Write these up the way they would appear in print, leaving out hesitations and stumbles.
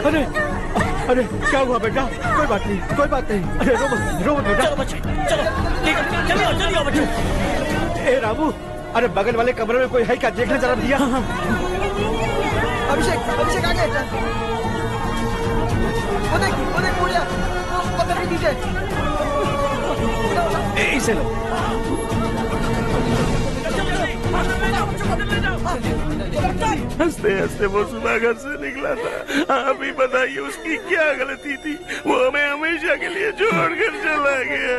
अरे अरे क्या हुआ बेटा? कोई बात नहीं, कोई बात नहीं। अरे रो मत बेटा। चलो बच्चे, चलो जल्दी आओ बच्चे। ए रामू, अरे बगल वाले कमरे में कोई है क्या? देखना जरा भैया। अभिषेक अभिषेक आ गए। वो देख पूजा, वो पत्थर के नीचे। इसे लो। हंसते हंसते वो सुबह घर से निकला था। आप ही बताइए उसकी क्या गलती थी? वो हमें हमेशा के लिए छोड़कर चला गया।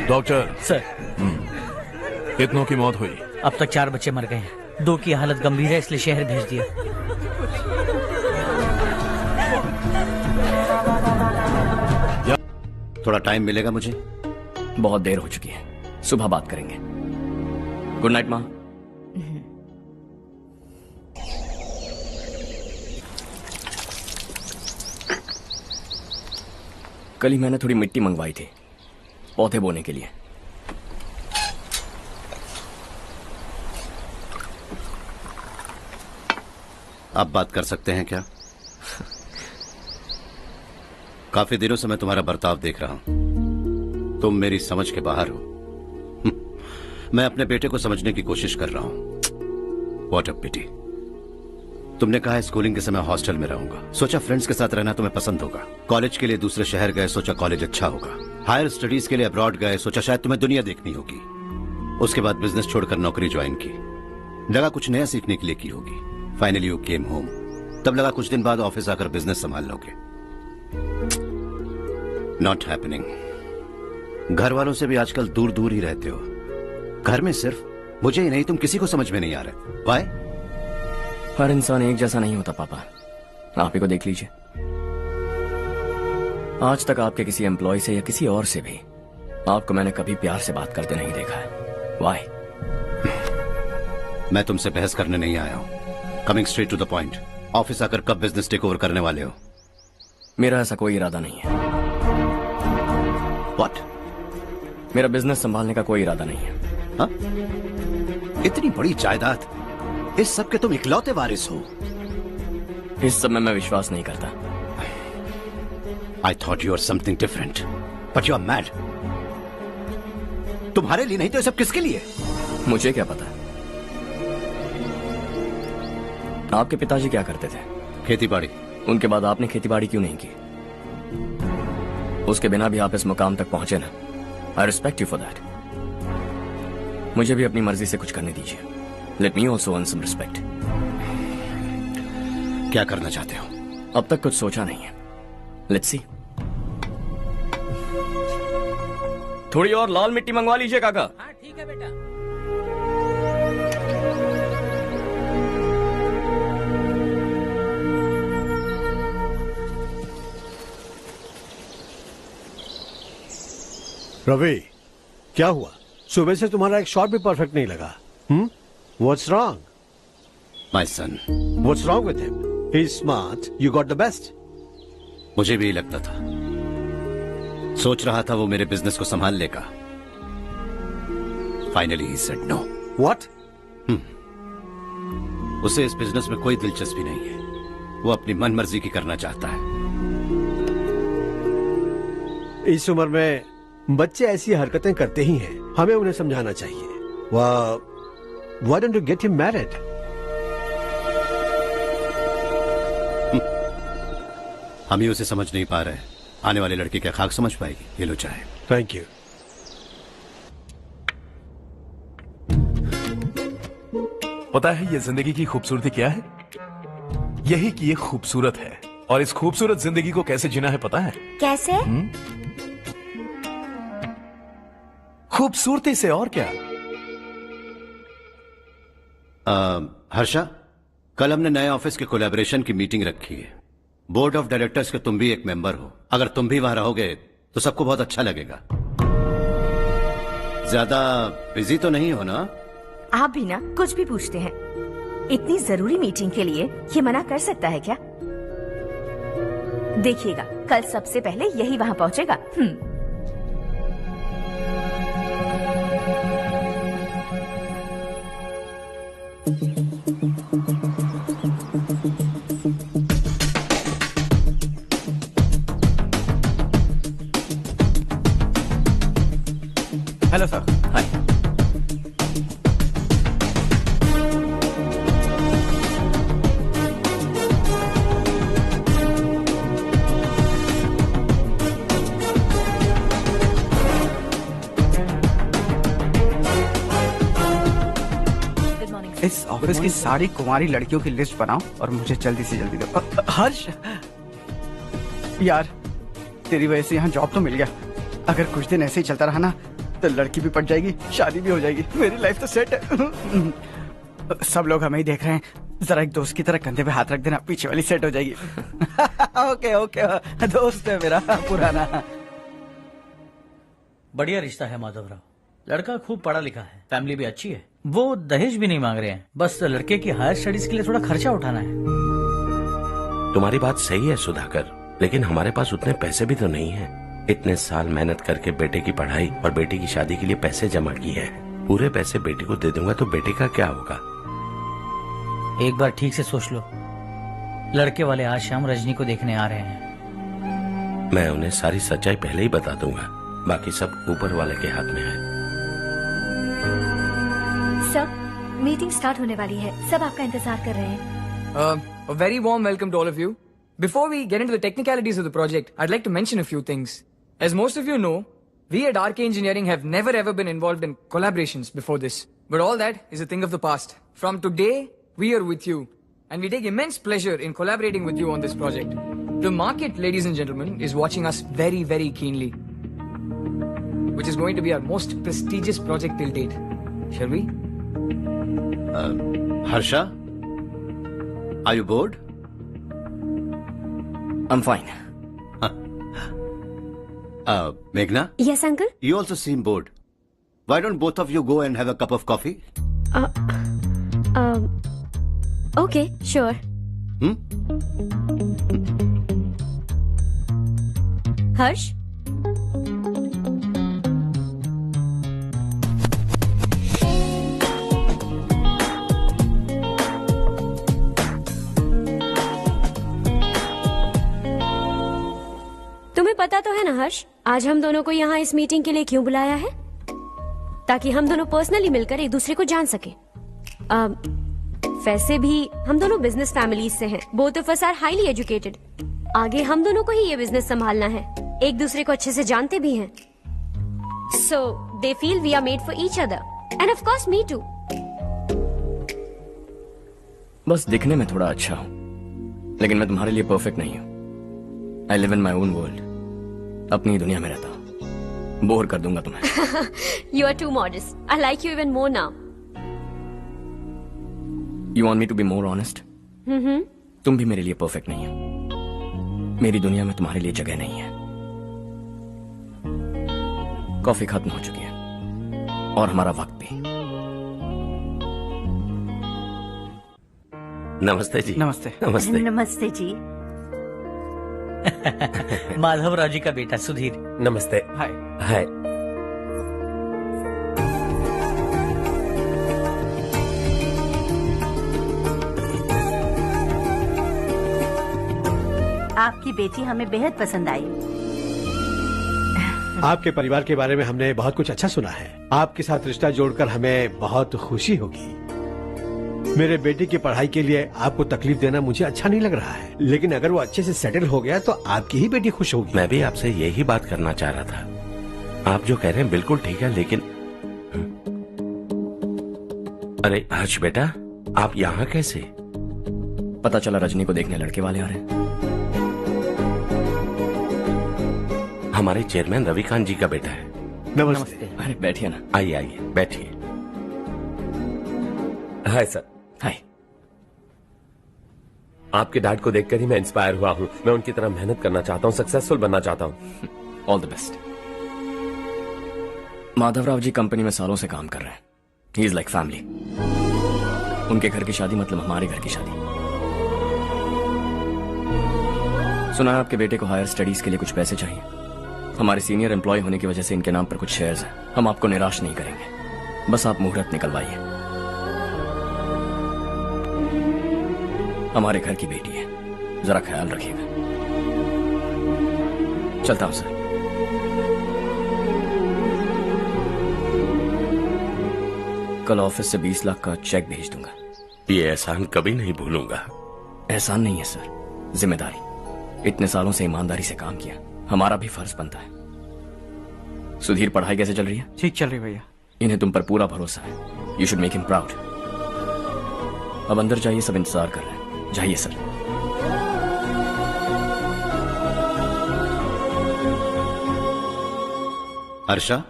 डॉक्टर सर, कितनों की मौत हुई? अब तक 4 बच्चे मर गए हैं। 2 की हालत गंभीर है, इसलिए शहर भेज दिया। थोड़ा टाइम मिलेगा मुझे? बहुत देर हो चुकी है, सुबह बात करेंगे। गुड नाइट माँ। कल ही मैंने थोड़ी मिट्टी मंगवाई थी पौधे बोने के लिए। आप बात कर सकते हैं क्या? काफी दिनों से मैं तुम्हारा बर्ताव देख रहा हूं। तुम मेरी समझ के बाहर हो। मैं अपने बेटे को समझने की कोशिश कर रहा हूं। व्हाट अ पिटी। तुमने कहा स्कूलिंग के समय हॉस्टल में रहूंगा, सोचा फ्रेंड्स के साथ रहना तुम्हें पसंद होगा। कॉलेज के लिए दूसरे शहर गए, सोचा कॉलेज अच्छा होगा। हायर स्टडीज के लिए अब्रॉड गए, सोचा शायद तुम्हें दुनिया देखनी होगी। उसके बाद बिजनेस छोड़कर नौकरी ज्वाइन की, लगा कुछ नया सीखने के लिए की होगी। Finally you came home. तब लगा कुछ दिन बाद ऑफिस आकर बिजनेस संभाल लोगे। Not happening. घर वालों से भी आजकल दूर दूर ही रहते हो। घर में सिर्फ मुझे ही नहीं, तुम किसी को समझ में नहीं आ रहे। वाई? हर इंसान एक जैसा नहीं होता पापा, आप ही को देख लीजिए। आज तक आपके किसी एम्प्लॉय से या किसी और से भी आपको मैंने कभी प्यार से बात करते नहीं देखा है। वाई? मैं तुमसे बहस करने नहीं आया हूं। Coming straight to the point, office आकर कब बिजनेस टेक ओवर करने वाले हो? मेरा ऐसा कोई इरादा नहीं है। व्हाट? मेरा बिजनेस संभालने का कोई इरादा नहीं है। हा? इतनी बड़ी जायदाद, इस सब के तुम इकलौते वारिस हो। इस सब में मैं विश्वास नहीं करता। I thought you were something different, but you are mad. तुम्हारे लिए नहीं तो ये सब किसके लिए? मुझे क्या पता। आपके पिताजी क्या करते थे? खेतीबाड़ी। उनके बाद आपने खेतीबाड़ी क्यों नहीं की? उसके बिना भी आप इस मुकाम तक पहुंचे ना। I respect you for that. मुझे भी अपनी मर्जी से कुछ करने दीजिए। Let me also earn some respect. क्या करना चाहते हो? अब तक कुछ सोचा नहीं है। Let's see. थोड़ी और लाल मिट्टी मंगवा लीजिए काका। हाँ ठीक है बेटा। रवि, क्या हुआ? सुबह से तुम्हारा एक शॉट भी परफेक्ट नहीं लगा। What's wrong? My son. What's wrong with him? He's smart. You got the best. मुझे भी लगता था। सोच रहा था वो मेरे बिजनेस को संभाल लेगा। Finally he said no. What? उसे इस बिजनेस में कोई दिलचस्पी नहीं है। वो अपनी मनमर्जी की करना चाहता है। इस उम्र में बच्चे ऐसी हरकतें करते ही हैं। हमें उन्हें समझाना चाहिए। Why don't you get him married? हम ही उसे समझ नहीं पा रहे। आने वाली लड़की क्या खाक समझ पाएगी? ये लो चाहे। Thank you. पता है ये जिंदगी की खूबसूरती क्या है? यही कि ये खूबसूरत है, और इस खूबसूरत जिंदगी को कैसे जीना है पता है? कैसे? खूबसूरती से। और क्या? हर्षा, कल हमने नए ऑफिस के कोलैबोरेशन की मीटिंग रखी है। बोर्ड ऑफ डायरेक्टर्स के तुम भी एक मेंबर हो। अगर तुम भी वहां रहोगे तो सबको बहुत अच्छा लगेगा। ज्यादा बिजी तो नहीं हो ना? आप भी ना कुछ भी पूछते हैं। इतनी जरूरी मीटिंग के लिए ये मना कर सकता है क्या? देखिएगा कल सबसे पहले यही वहाँ पहुँचेगा। Hello sir. हाय। इस ऑफिस की सारी कुंवारी लड़कियों की लिस्ट बनाओ और मुझे जल्दी से जल्दी दो। हर्ष यार, तेरी वजह से यहाँ जॉब तो मिल गया। अगर कुछ दिन ऐसे ही चलता रहा ना तो लड़की भी पट जाएगी, शादी भी हो जाएगी, मेरी लाइफ तो सेट है। सब लोग हमें ही देख रहे हैं, जरा एक दोस्त की तरह कंधे पे हाथ रख देना, पीछे वाली सेट हो जाएगी। ओके ओके, दोस्त है मेरा पुराना। बढ़िया रिश्ता है माधवराव। लड़का खूब पढ़ा लिखा है, फैमिली भी अच्छी है। वो दहेज भी नहीं मांग रहे हैं, बस लड़के की हायर स्टडीज के लिए थोड़ा खर्चा उठाना है। तुम्हारी बात सही है सुधाकर, लेकिन हमारे पास उतने पैसे भी तो नहीं हैं। इतने साल मेहनत करके बेटे की पढ़ाई और बेटे की शादी के लिए पैसे जमा किए हैं। पूरे पैसे बेटे को दे दूंगा तो बेटे का क्या होगा? एक बार ठीक से सोच लो। लड़के वाले आज शाम रजनी को देखने आ रहे हैं। मैं उन्हें सारी सच्चाई पहले ही बता दूंगा, बाकी सब ऊपर वाले के हाथ में है। सब मीटिंग स्टार्ट होने वाली है, सब आपका इंतजार कर रहे हैं। A very warm welcome to all of you. Before we get into the technicalities of the project, I'd like to mention a few things. As most of you know, we at RK Engineering have never ever been involved in collaborations before this. But all that is a thing of the past. From today, we are with you. And we take immense pleasure in collaborating with you on this project. The market, ladies and gentlemen, is watching us very, very keenly. Which is going to be our most prestigious project till date. Shall we? Harsha? Are you bored? I'm fine. Meghna? Yes, uncle. You also seem bored. Why don't both of you go and have a cup of coffee? Okay, sure. Harsh? तुम्हें पता तो है ना हर्ष, आज हम दोनों को यहाँ इस मीटिंग के लिए क्यों बुलाया है? ताकि हम दोनों पर्सनली मिलकर एक दूसरे को जान सके। वैसे भी हम दोनों बिजनेस फैमिलीज से हैं। Both of us are highly educated. आगे हम दोनों को ही ये बिजनेस संभालना है। एक दूसरे को अच्छे से जानते भी हैं। So they feel we are made for each other and of course me too. बस दिखने में थोड़ा अच्छा हूँ, लेकिन मैं तुम्हारे लिए परफेक्ट नहीं हूँ। I live in my own world, अपनी दुनिया में रहता हूँ। बोर कर दूंगा तुम्हें। You are too modest. I like you even more now. You want me to be more honest? तुम भी मेरे लिए परफेक्ट नहीं हो। मेरी दुनिया में तुम्हारे लिए जगह नहीं है। कॉफी खत्म हो चुकी है और हमारा वक्त भी। नमस्ते जी। नमस्ते। नमस्ते। नमस्ते जी। माधवराव जी का बेटा सुधीर। नमस्ते। हाय। हाय। आपकी बेटी हमें बेहद पसंद आई। आपके परिवार के बारे में हमने बहुत कुछ अच्छा सुना है। आपके साथ रिश्ता जोड़कर हमें बहुत खुशी होगी। मेरे बेटे की पढ़ाई के लिए आपको तकलीफ देना मुझे अच्छा नहीं लग रहा है, लेकिन अगर वो अच्छे से सेटल हो गया तो आपकी ही बेटी खुश होगी। मैं भी आपसे यही बात करना चाह रहा था। आप जो कह रहे हैं बिल्कुल ठीक है, लेकिन अरे हर्ष बेटा, आप यहाँ कैसे? पता चला रजनी को देखने लड़के वाले आ रहे हैं। हमारे चेयरमैन रविकांत जी का बेटा है। नमस्ते। अरे बैठिए ना। आइए आइए बैठिए। Hi sir. हाय। आपके डैड को देखकर ही मैं इंस्पायर हुआ हूँ। मैं उनकी तरह मेहनत करना चाहता हूँ, सक्सेसफुल बनना चाहता हूँ। All the best. Madhavrao ji company में सालों से काम कर रहे हैं। He is like family. उनके घर की शादी मतलब हमारे घर की शादी। सुना है आपके बेटे को हायर स्टडीज के लिए कुछ पैसे चाहिए। हमारे सीनियर एम्प्लॉय होने की वजह से इनके नाम पर कुछ शेयर्स हैं। हम आपको निराश नहीं करेंगे, बस आप मुहूर्त निकलवाइए। हमारे घर की बेटी है, जरा ख्याल रखिएगा। चलता हूं सर। कल ऑफिस से 20 लाख का चेक भेज दूंगा। ये एहसान कभी नहीं भूलूंगा। एहसान नहीं है सर, जिम्मेदारी। इतने सालों से ईमानदारी से काम किया, हमारा भी फर्ज बनता है। सुधीर, पढ़ाई कैसे चल रही है? ठीक चल रही भैया। इन्हें तुम पर पूरा भरोसा है। You should make him proud. अब अंदर जाइए, सब इंतजार कर रहे हैं। जाइए सर। हर्षा,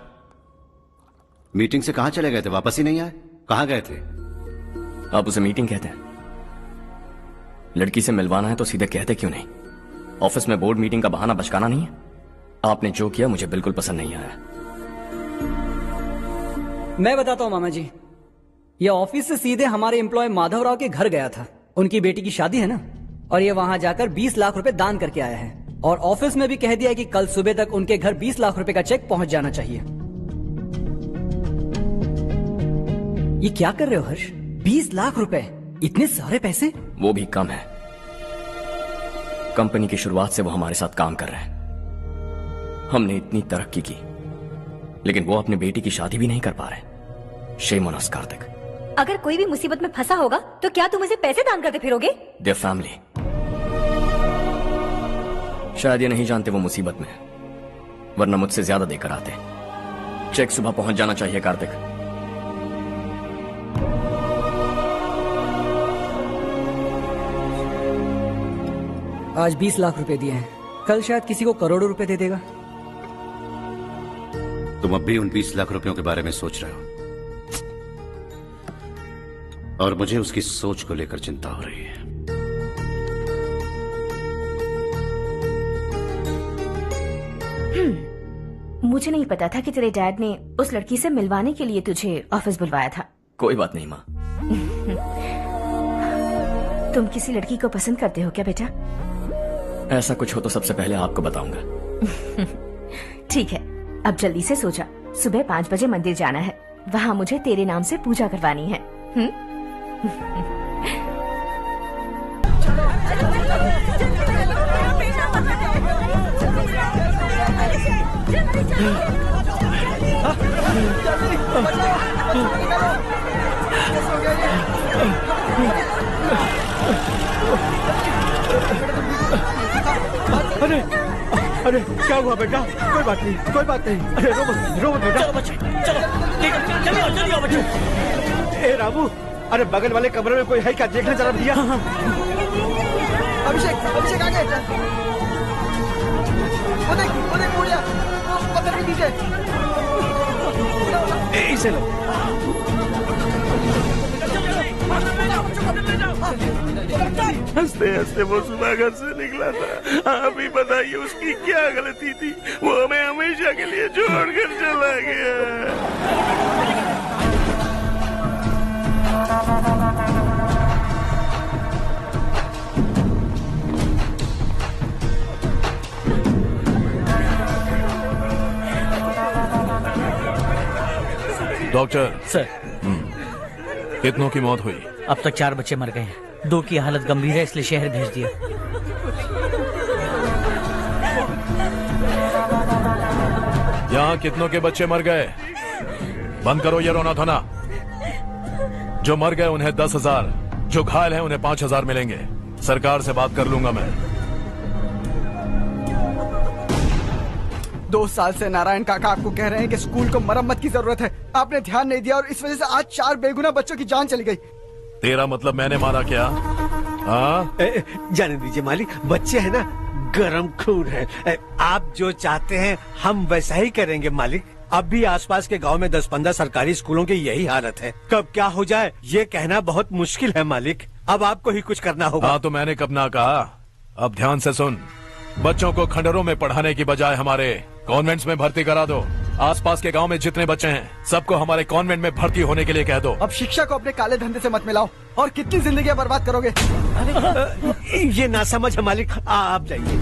मीटिंग से कहां चले गए थे? वापस ही नहीं आए? कहां गए थे? आप उसे मीटिंग कहते हैं? लड़की से मिलवाना है तो सीधे कहते क्यों नहीं? ऑफिस में बोर्ड मीटिंग का बहाना बचकाना नहीं है। आपने जो किया मुझे बिल्कुल पसंद नहीं आया। मैं बताता हूं मामा जी, ये ऑफिस से सीधे हमारे एम्प्लॉय माधवराव के घर गया था। उनकी बेटी की शादी है ना, और ये वहां जाकर 20 लाख रुपए दान करके आया है। और ऑफिस में भी कह दिया कि कल सुबह तक उनके घर 20 लाख रुपए का चेक पहुंच जाना चाहिए। ये क्या कर रहे हो हर्ष? 20 लाख रुपए, इतने सारे पैसे? वो भी कम है। कंपनी की शुरुआत से वो हमारे साथ काम कर रहे हैं। हमने इतनी तरक्की की, लेकिन वो अपनी बेटी की शादी भी नहीं कर पा रहे। Shame on us Kartik. अगर कोई भी मुसीबत में फंसा होगा तो क्या तुम उसे पैसे दान करते फिरोगे? Their family. शायद ये नहीं जानते वो मुसीबत में है, वरना मुझसे ज्यादा देकर आते। चेक सुबह पहुंच जाना चाहिए कार्तिक। आज 20 लाख रुपए दिए हैं, कल शायद किसी को करोड़ों रुपए दे देगा। तुम अब भी उन 20 लाख रुपयों के बारे में सोच रहे हो, और मुझे उसकी सोच को लेकर चिंता हो रही है। मुझे नहीं पता था कि तेरे डैड ने उस लड़की से मिलवाने के लिए तुझे ऑफिस बुलवाया था। कोई बात नहीं माँ। तुम किसी लड़की को पसंद करते हो क्या बेटा? ऐसा कुछ हो तो सबसे पहले आपको बताऊंगा। ठीक है, अब जल्दी से सो जा। सुबह 5 बजे मंदिर जाना है, वहाँ मुझे तेरे नाम से पूजा करवानी है। अरे अरे क्या हुआ बेटा? कोई बात नहीं, कोई बात नहीं। अरे रो मत बेटा। चलो बच्चे, चलो जल्दी आओ बच्चे। ए रामू, अरे बगल वाले कमरे में कोई है क्या? देखना जरा भैया। अभिषेक आ गए। वो देख मुड़िया, पत्थर के नीचे। इसे लो। हंसते हंसते वो सुबह घर से निकला था। आप ही बताइए उसकी क्या गलती थी? वो हमें हमेशा के लिए छोड़कर चला गया। डॉक्टर सर, कितनों की मौत हुई? अब तक 4 बच्चे मर गए हैं। 2 की हालत गंभीर है, इसलिए शहर भेज दिया। यहाँ कितनों के बच्चे मर गए? बंद करो ये रोना धोना। जो मर गए उन्हें 10,000, जो घायल हैं उन्हें 5,000 मिलेंगे। सरकार से बात कर लूंगा मैं। 2 साल से नारायण काका आपको कह रहे हैं कि स्कूल को मरम्मत की जरूरत है। आपने ध्यान नहीं दिया और इस वजह से आज 4 बेगुनाह बच्चों की जान चली गई। तेरा मतलब मैंने मारा क्या? हाँ, जाने दीजिए मालिक, बच्चे हैं ना, गरम खून है। आप जो चाहते हैं हम वैसा ही करेंगे मालिक। अब भी आसपास के गांव में 10-15 सरकारी स्कूलों की यही हालत है। कब क्या हो जाए ये कहना बहुत मुश्किल है मालिक। अब आपको ही कुछ करना होगा। हाँ तो मैंने कब ना कहा। अब ध्यान से सुन, बच्चों को खंडरों में पढ़ाने की बजाय हमारे कॉन्वेंट्स में भर्ती करा दो। आसपास के गांव में जितने बच्चे हैं सबको हमारे कॉन्वेंट में भर्ती होने के लिए कह दो। अब शिक्षा को अपने काले धंधे से मत मिलाओ, और कितनी जिंदगियां बर्बाद करोगे। ये ना समझ है मालिक, आप जाइए।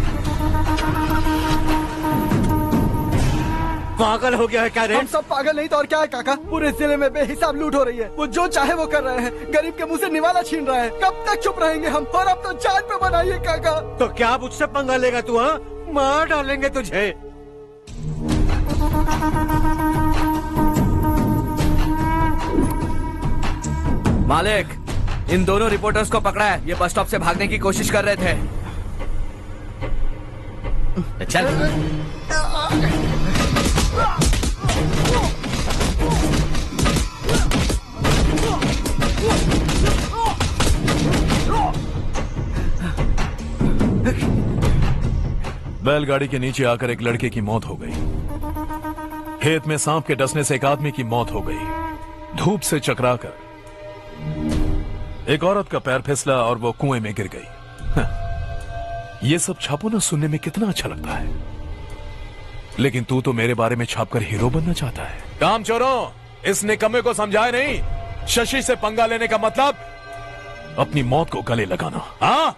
पागल हो गया है क्या रे? हम सब पागल नहीं तो और क्या है काका। पूरे जिले में बेहिसाब लूट हो रही है, वो जो चाहे वो कर रहे हैं, गरीब के मुंह से निवाला छीन रहा है। कब तक चुप रहेंगे हम? और अब तो जान पे बनाइए काका। तो क्या मुझसे पंगा लेगा तू? हाँ, मार डालेंगे तुझे। मालिक, इन दोनों रिपोर्टर्स को पकड़ा है। ये बस स्टॉप से भागने की कोशिश कर रहे थे। चल। बैलगाड़ी के नीचे आकर एक लड़के की मौत हो गई। खेत में सांप के डसने से एक आदमी की मौत हो गई। धूप से चकराकर एक औरत का पैर फिसला और वो कुएं में गिर गई। ये सब छापो ना, सुनने में कितना अच्छा लगता है, लेकिन तू तो मेरे बारे में छापकर हीरो बनना चाहता है। काम चोरों, इस निकम्मे को समझाए नहीं। शशि से पंगा लेने का मतलब अपनी मौत को गले लगाना। हाँ,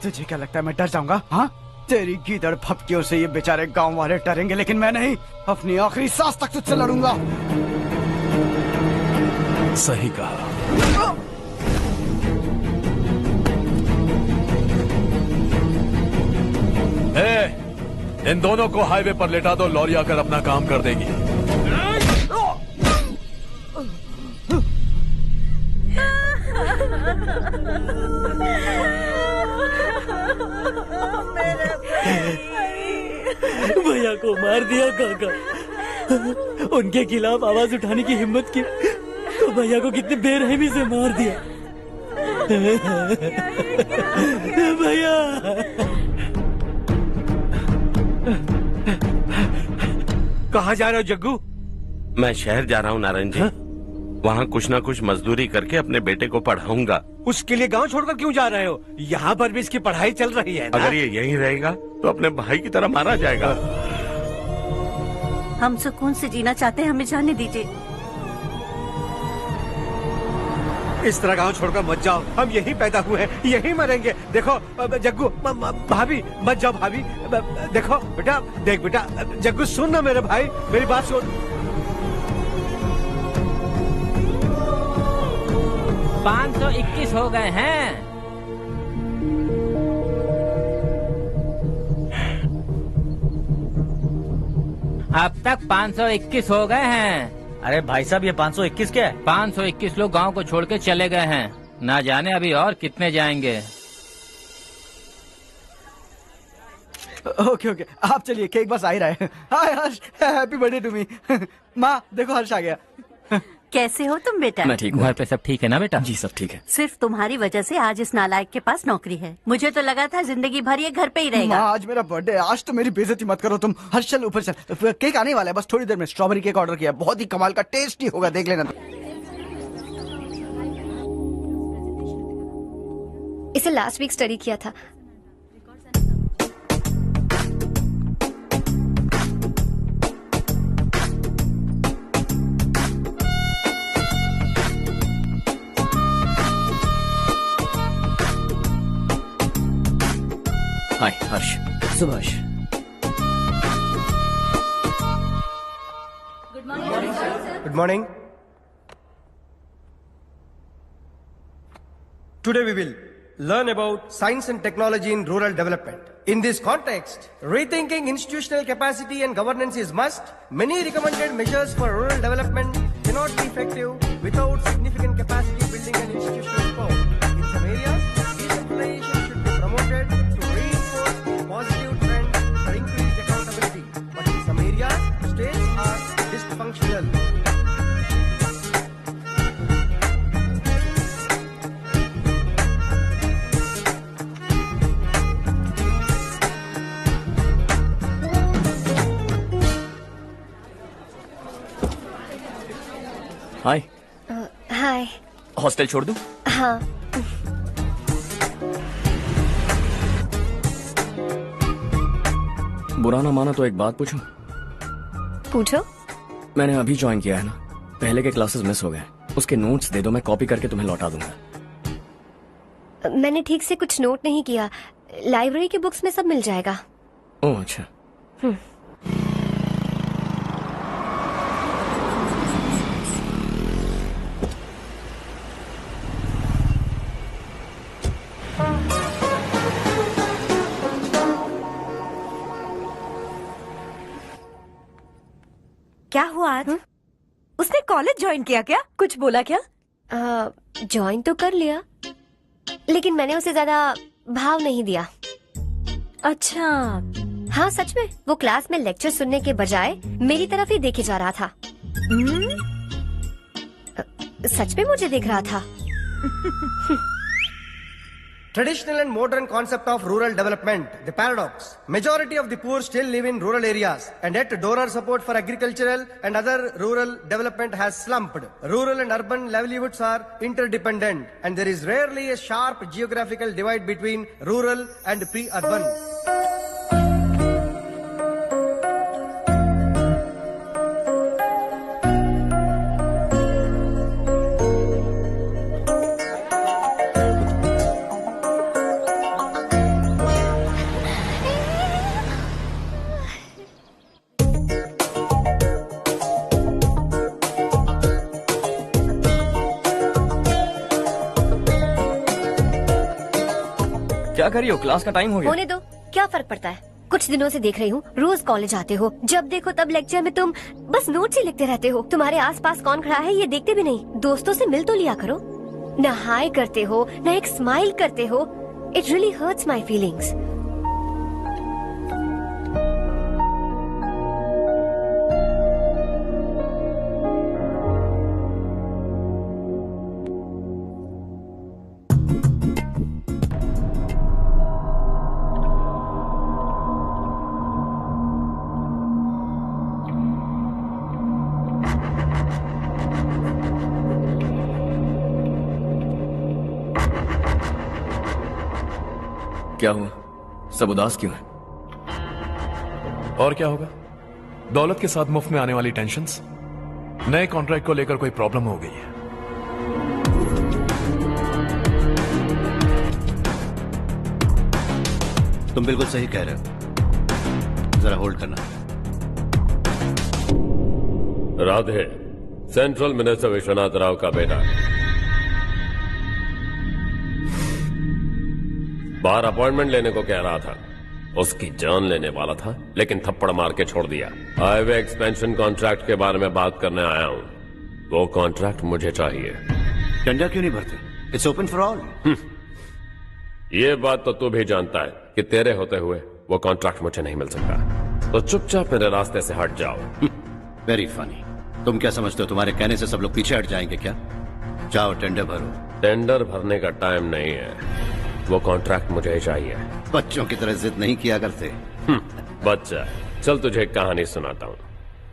तुझे क्या लगता है मैं डर जाऊंगा? हाँ, तेरी गीदड़ फपकियों से ये बेचारे गांव वाले डरेंगे, लेकिन मैं नहीं। अपनी आखिरी सांस तक तुझसे लड़ूंगा। सही कहा। इन दोनों को हाईवे पर लेटा दो, लॉरी आकर अपना काम कर देगी। भैया को मार दिया काका। उनके खिलाफ आवाज उठाने की हिम्मत की तो भैया को कितने बेरहमी से मार दिया। भैया कहाँ जा रहे हो जग्गू? मैं शहर जा रहा हूँ नारायण जी। वहाँ कुछ ना कुछ मजदूरी करके अपने बेटे को पढ़ाऊंगा। उसके लिए गांव छोड़कर क्यों जा रहे हो? यहाँ पर भी इसकी पढ़ाई चल रही है ना? अगर ये यहीं रहेगा तो अपने भाई की तरह मारा जाएगा। हम सुकून से जीना चाहते हैं, हमें जाने दीजिए। इस तरह गांव छोड़कर मत जाओ, हम यहीं पैदा हुए हैं, यहीं मरेंगे। देखो जग्गू, भाभी मत जाओ भाभी। देखो बेटा, देख बेटा, जग्गू सुन ना मेरे भाई, मेरी बात सुन। 521 हो गए हैं। अब तक 521 हो गए हैं। अरे भाई साहब, ये 521 क्या है? 521 लोग गांव को छोड़ के चले गए हैं। ना जाने अभी और कितने जाएंगे। ओके ओके, आप चलिए, केक बस आ ही रहा है। हाय हर्ष, हैप्पी बर्थडे टू मी। माँ देखो, हर्ष आ गया। कैसे हो तुम बेटा? मैं ठीक हूँ। घर पे सब ठीक है ना बेटा? जी सब ठीक है। सिर्फ तुम्हारी वजह से आज इस नालायक के पास नौकरी है। मुझे तो लगा था जिंदगी भर ये घर पे ही रहेगा। माँ आज मेरा बर्थडे, आज तो मेरी बेइज्जती मत करो तुम। हर्ष चल ऊपर चल, केक आने वाला है बस थोड़ी देर में। स्ट्रॉबेरी केक ऑर्डर किया, बहुत ही कमाल का, टेस्टी होगा, देख लेना। इसे लास्ट वीक स्टडी किया था। हाय हर्ष। Subhash. Good morning. Today we will learn about science and technology in rural development. In this context, rethinking institutional capacity and governance is must. Many recommended measures for rural development cannot be effective without significant capacity building and institutional support. In some areas, decentralization should be promoted to reinforce positive trends for increased accountability. But in some areas, states are dysfunctional. Hi. Hi. Hostel छोड़ दूं? हाँ। बुरा ना माना तो एक बात पूछूं? पूछो। मैंने अभी ज्वाइन किया है ना, पहले के क्लासेस मिस हो गए, उसके नोट्स दे दो, मैं कॉपी करके तुम्हें लौटा दूंगा। मैंने ठीक से कुछ नोट नहीं किया, लाइब्रेरी की बुक्स में सब मिल जाएगा। ओह अच्छा। क्या हुआ आज? उसने कॉलेज ज्वाइन किया क्या? कुछ बोला क्या? ज्वाइन तो कर लिया, लेकिन मैंने उसे ज्यादा भाव नहीं दिया। अच्छा। हाँ सच में, वो क्लास में लेक्चर सुनने के बजाय मेरी तरफ ही देखे जा रहा था। सच में मुझे देख रहा था। Traditional and modern concept of rural development, the paradox. Majority of the poor still live in rural areas, and yet donor support for agricultural and other rural development has slumped. Rural and urban livelihoods are interdependent, and there is rarely a sharp geographical divide between rural and pre-urban. क्या कर रही हो? Class का time हो गया। होने दो, क्या फर्क पड़ता है? कुछ दिनों से देख रही हूँ, रोज कॉलेज आते हो, जब देखो तब लेक्चर में तुम बस नोट्स ही लिखते रहते हो। तुम्हारे आसपास कौन खड़ा है ये देखते भी नहीं। दोस्तों से मिल तो लिया करो। न हाय करते हो, न एक स्माइल करते हो। It really hurts my feelings. क्या हुआ? सब उदास क्यों है? और क्या होगा? दौलत के साथ मुफ्त में आने वाली टेंशन्स। नए कॉन्ट्रैक्ट को लेकर कोई प्रॉब्लम हो गई है। तुम बिल्कुल सही कह रहे हो, जरा होल्ड करना। राधे, सेंट्रल मिनिस्टर विश्वनाथ राव का बेटा, बाहर अपॉइंटमेंट लेने को कह रहा था। उसकी जान लेने वाला था, लेकिन थप्पड़ मार के छोड़ दिया। हाईवे एक्सपेंशन कॉन्ट्रैक्ट के बारे में बात करने आया हूँ। वो कॉन्ट्रैक्ट मुझे चाहिए। टेंडर क्यों नहीं भरते? It's open for all. ये बात तो तू भी जानता है कि तेरे होते हुए वो कॉन्ट्रैक्ट मुझे नहीं मिल सकता। तो चुपचाप मेरे रास्ते से हट जाओ। Very funny. तुम क्या समझते हो तुम्हारे कहने से सब लोग पीछे हट जाएंगे क्या? जाओ टेंडर भरो। टेंडर भरने का टाइम नहीं है, वो कॉन्ट्रैक्ट मुझे ही चाहिए। बच्चों की तरह जिद नहीं किया करते। बच्चा, चल तुझे एक कहानी सुनाता हूँ।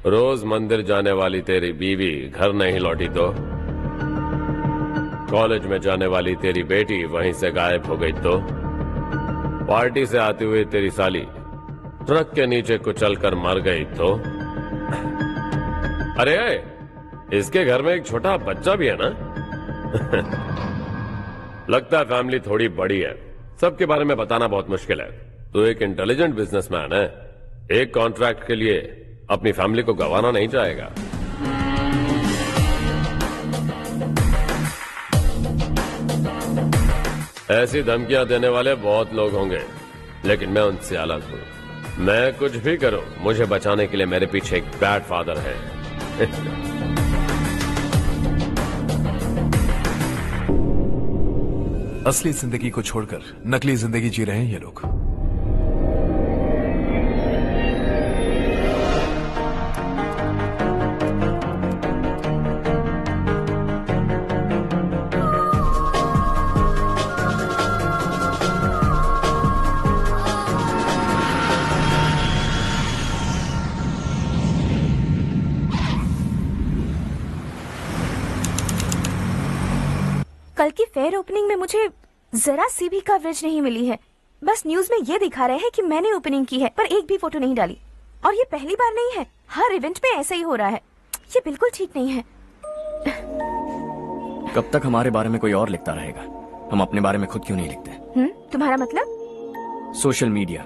रोज मंदिर जाने वाली तेरी बीवी घर नहीं लौटी तो, कॉलेज में जाने वाली तेरी बेटी वहीं से गायब हो गई तो, पार्टी से आती हुई तेरी साली ट्रक के नीचे कुचलकर मर गई तो। अरे इसके घर में एक छोटा बच्चा भी है ना। लगता है फैमिली थोड़ी बड़ी है, सबके बारे में बताना बहुत मुश्किल है। तो एक इंटेलिजेंट बिजनेसमैन है, एक कॉन्ट्रैक्ट के लिए अपनी फैमिली को गंवाना नहीं चाहेगा। ऐसी धमकियां देने वाले बहुत लोग होंगे, लेकिन मैं उनसे अलग हूं। मैं कुछ भी करूं, मुझे बचाने के लिए मेरे पीछे एक बैड फादर है। असली जिंदगी को छोड़कर नकली जिंदगी जी रहे हैं ये लोग। कल की फेयर ओपनिंग में मुझे जरा सी भी कवरेज नहीं मिली है। बस न्यूज में ये दिखा रहे हैं कि मैंने ओपनिंग की है, पर एक भी फोटो नहीं डाली। और ये पहली बार नहीं है, हर इवेंट में ऐसा ही हो रहा है। ये बिल्कुल ठीक नहीं है। कब तक हमारे बारे में कोई और लिखता रहेगा? हम अपने बारे में खुद क्यों नहीं लिखते? तुम्हारा मतलब? सोशल मीडिया,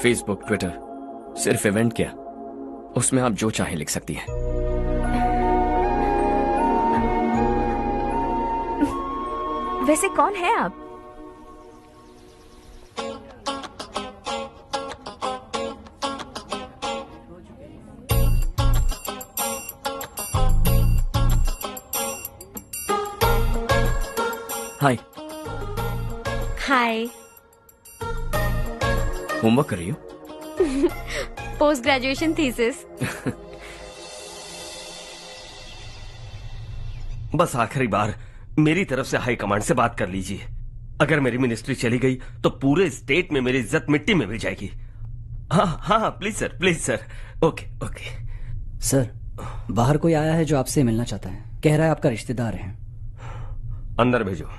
फेसबुक, ट्विटर, सिर्फ इवेंट क्या, उसमें आप जो चाहे लिख सकती हैं। वैसे कौन है आप? हाय। हाय। होमवर्क कर रही हो? Post graduation thesis. बस आखिरी बार मेरी तरफ से हाई कमांड से बात कर लीजिए। अगर मेरी मिनिस्ट्री चली गई तो पूरे स्टेट में मेरी इज्जत मिट्टी में मिल जाएगी। हाँ हाँ please sir, please sir. Okay okay sir, बाहर कोई आया है जो आपसे मिलना चाहता है। कह रहा है आपका रिश्तेदार है। अंदर भेजो।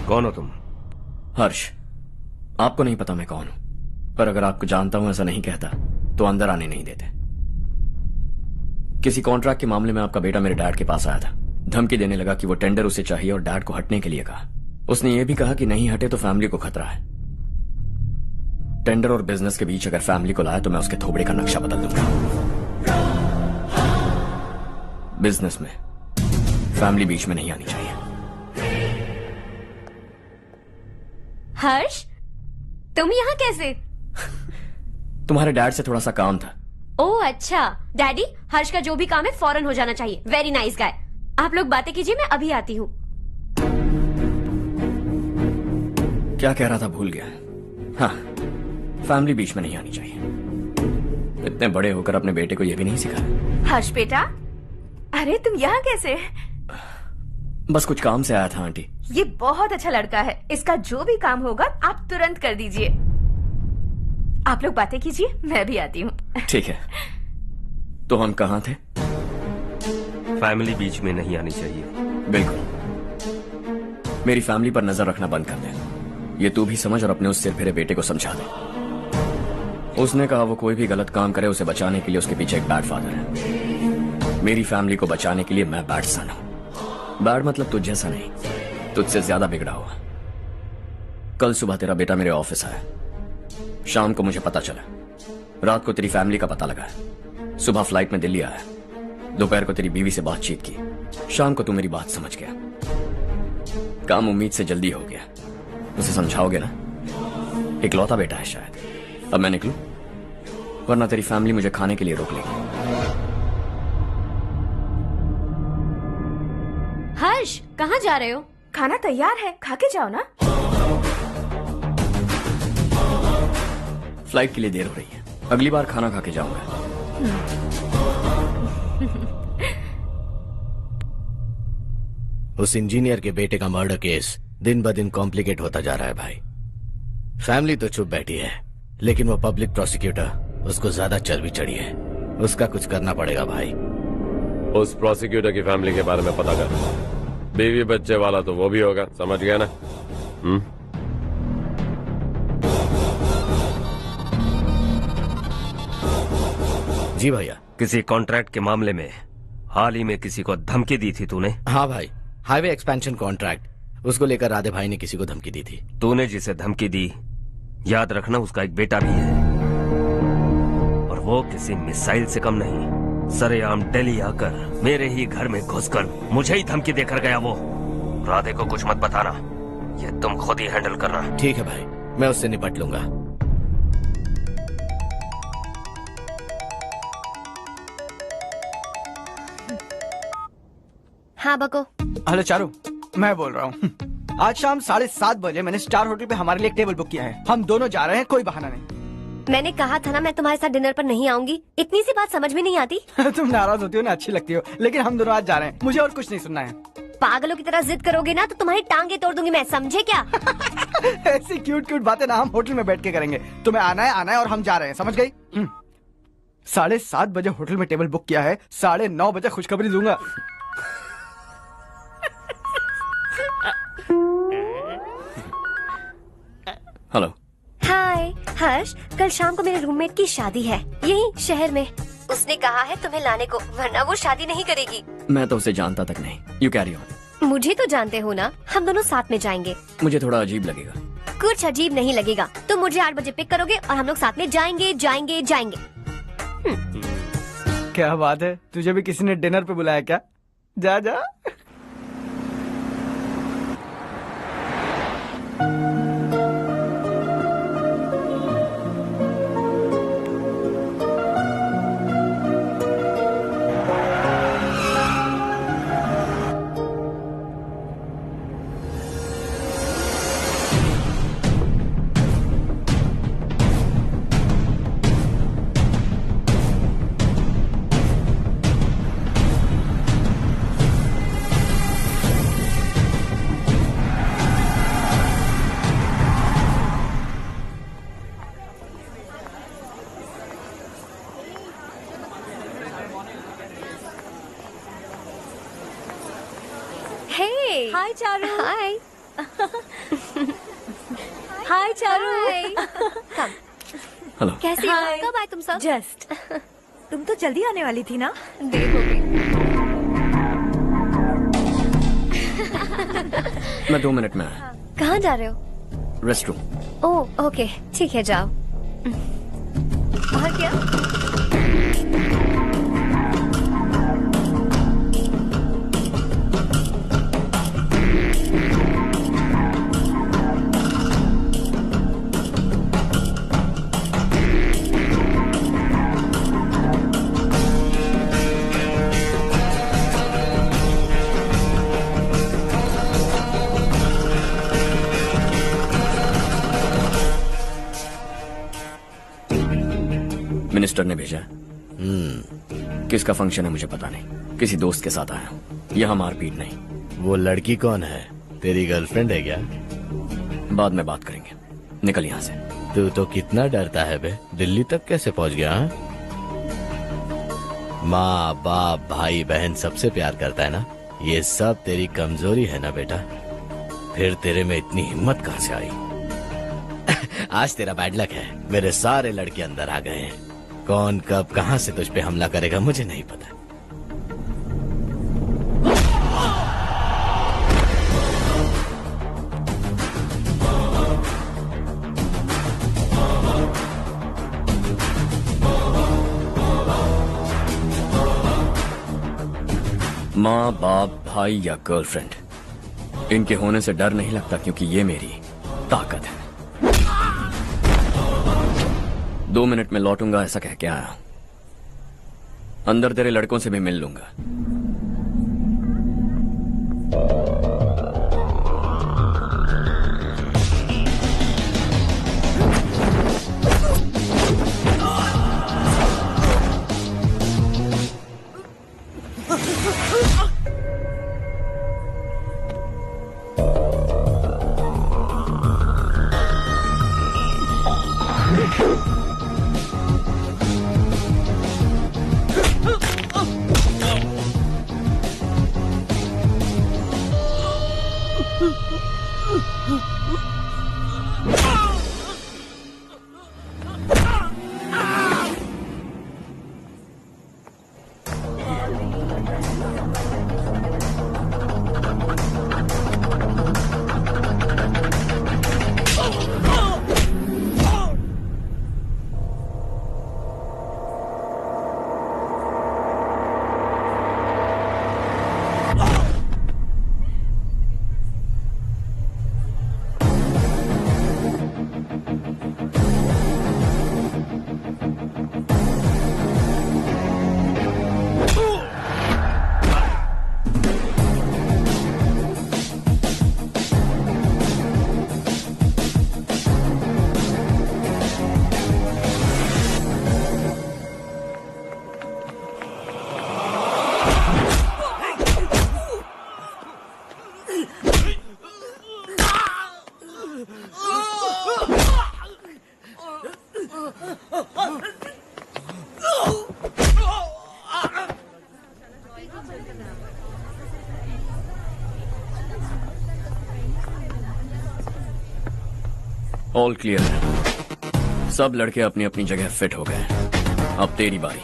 कौन हो तुम? हर्ष। आपको नहीं पता मैं कौन हूं, पर अगर आपको जानता हूं ऐसा नहीं कहता तो अंदर आने नहीं देते। किसी कॉन्ट्रैक्ट के मामले में आपका बेटा मेरे डैड के पास आया था। धमकी देने लगा कि वो टेंडर उसे चाहिए और डैड को हटने के लिए कहा। उसने ये भी कहा कि नहीं हटे तो फैमिली को खतरा है। टेंडर और बिजनेस के बीच अगर फैमिली को लाया तो मैं उसके थोबड़े का नक्शा बदल दूंगा। बिजनेस में फैमिली बीच में नहीं आनी चाहिए। हर्ष, तुम यहाँ कैसे? तुम्हारे डैड से थोड़ा सा काम था। ओह अच्छा। डैडी, हर्ष का जो भी काम है फौरन हो जाना चाहिए। Very nice guy. आप लोग बातें कीजिए, मैं अभी आती हूँ। क्या कह रहा था भूल गया। हाँ, फैमिली बीच में नहीं आनी चाहिए। इतने बड़े होकर अपने बेटे को यह भी नहीं सिखाया। हर्ष बेटा, अरे तुम यहाँ कैसे? बस कुछ काम से आया था आंटी। ये बहुत अच्छा लड़का है। इसका जो भी काम होगा आप तुरंत कर दीजिए। आप लोग बातें कीजिए, मैं भी आती हूँ। ठीक है। तो हम कहाँ थे? फैमिली बीच में नहीं आनी चाहिए। बिल्कुल। मेरी फैमिली पर नजर रखना बंद कर दे। ये तू भी समझ और अपने उस सिर फिरे बेटे को समझा दे। उसने कहा वो कोई भी गलत काम करे उसे बचाने के लिए उसके पीछे एक बैड फादर है। मेरी फैमिली को बचाने के लिए मैं बैड सन हूं। बैड मतलब तुझ जैसा नहीं, तुझसे ज्यादा बिगड़ा हुआ। कल सुबह तेरा बेटा मेरे ऑफिस आया। शाम को मुझे पता चला। रात को तेरी फैमिली का पता लगा। सुबह फ्लाइट में दिल्ली आया। दोपहर को तेरी बीवी से बातचीत की। शाम को तू मेरी बात समझ गया। काम उम्मीद से जल्दी हो गया। उसे समझाओगे ना? इकलौता बेटा है शायद। अब मैं निकलूं, वरना तेरी फैमिली मुझे खाने के लिए रोक लेगी। हर्ष, कहाँ जा रहे हो? खाना तैयार है, खा के जाओ ना। फ्लाइट के लिए देर हो रही है। अगली बार खाना खा के जाऊंगा। उस इंजीनियर के बेटे का मर्डर केस दिन ब दिन कॉम्प्लिकेट होता जा रहा है भाई। फैमिली तो चुप बैठी है, लेकिन वो पब्लिक प्रोसिक्यूटर उसको ज्यादा चर्बी चढ़ी है। उसका कुछ करना पड़ेगा भाई। उस प्रोसिक्यूटर की फैमिली के बारे में पता कर। बीवी बच्चे वाला तो वो भी होगा, समझ गया ना? जी भैया। किसी कॉन्ट्रैक्ट के मामले में हाल ही में किसी को धमकी दी थी तूने? हाँ भाई, हाईवे एक्सपेंशन कॉन्ट्रैक्ट, उसको लेकर राधे भाई ने किसी को धमकी दी थी। तूने जिसे धमकी दी, याद रखना उसका एक बेटा भी है, और वो किसी मिसाइल से कम नहीं। सरेआम दिल्ली आकर मेरे ही घर में घुसकर मुझे ही धमकी देकर गया वो। राधे को कुछ मत बताना, ये तुम खुद ही हैंडल करना। ठीक है भाई, मैं उससे निपट लूंगा। हाँ बको। हेलो चारू, मैं बोल रहा हूँ। आज शाम 7:30 बजे मैंने स्टार होटल पे हमारे लिए एक टेबल बुक किया है। हम दोनों जा रहे हैं, कोई बहाना नहीं। मैंने कहा था ना मैं तुम्हारे साथ डिनर पर नहीं आऊंगी। इतनी सी बात समझ में नहीं आती? तुम नाराज होती हो ना, अच्छी लगती हो, लेकिन हम दोनों आज जा रहे हैं। मुझे और कुछ नहीं सुनना है। पागलों की तरह जिद करोगे ना तो तुम्हारी टांगे तोड़ दूंगी मैं, समझे क्या? ऐसी क्यूट क्यूट बातें ना हम होटल में बैठ के करेंगे। तुम्हें आना है और हम जा रहे हैं, समझ गई? 7:30 बजे होटल में टेबल बुक किया है, 9:30 बजे खुशखबरी दूंगा। हेलो। हाय हर्ष, कल शाम को मेरे रूममेट की शादी है यही शहर में। उसने कहा है तुम्हें लाने को, वरना वो शादी नहीं करेगी। मैं तो उसे जानता तक नहीं। You carry on. मुझे तो जानते हो ना, हम दोनों साथ में जाएंगे। मुझे थोड़ा अजीब लगेगा। कुछ अजीब नहीं लगेगा। तुम मुझे 8 बजे पिक करोगे और हम लोग साथ में जाएंगे जाएंगे जाएंगे। क्या बात है, तुझे भी किसी ने डिनर पे बुलाया क्या? जा जा। हाय चारू। हाय। हाय चारू। हेलो। कैसी हो? कब आए तुम सब? जस्ट। तुम तो जल्दी आने वाली थी ना? देर हो गई। मैं 2 मिनट में आया। कहाँ जा रहे हो? रेस्टरूम। ओह ओके, ठीक है जाओ। और क्या? मिनिस्टर ने भेजा। किसका फंक्शन है मुझे पता नहीं, किसी दोस्त के साथ आया हूँ। यहाँ मारपीट नहीं। वो लड़की कौन है? तेरी गर्लफ्रेंड है क्या? बाद में बात करेंगे, निकल यहाँ से। तू तो कितना डरता है बे, दिल्ली तक कैसे पहुँच गया? माँ बाप भाई बहन सबसे प्यार करता है ना, ये सब तेरी कमजोरी है ना बेटा। फिर तेरे में इतनी हिम्मत कहाँ से आई? आज तेरा बैड लक है, मेरे सारे लड़के अंदर आ गए हैं। कौन कब कहां से तुझ पे हमला करेगा मुझे नहीं पता। माँ बाप भाई या गर्लफ्रेंड, इनके होने से डर नहीं लगता, क्योंकि ये मेरी ताकत है। 2 मिनट में लौटूंगा ऐसा कह के आया। अंदर तेरे लड़कों से भी मिल लूंगा। ऑल क्लियर है। सब लड़के अपनी अपनी जगह फिट हो गए। अब तेरी बारी।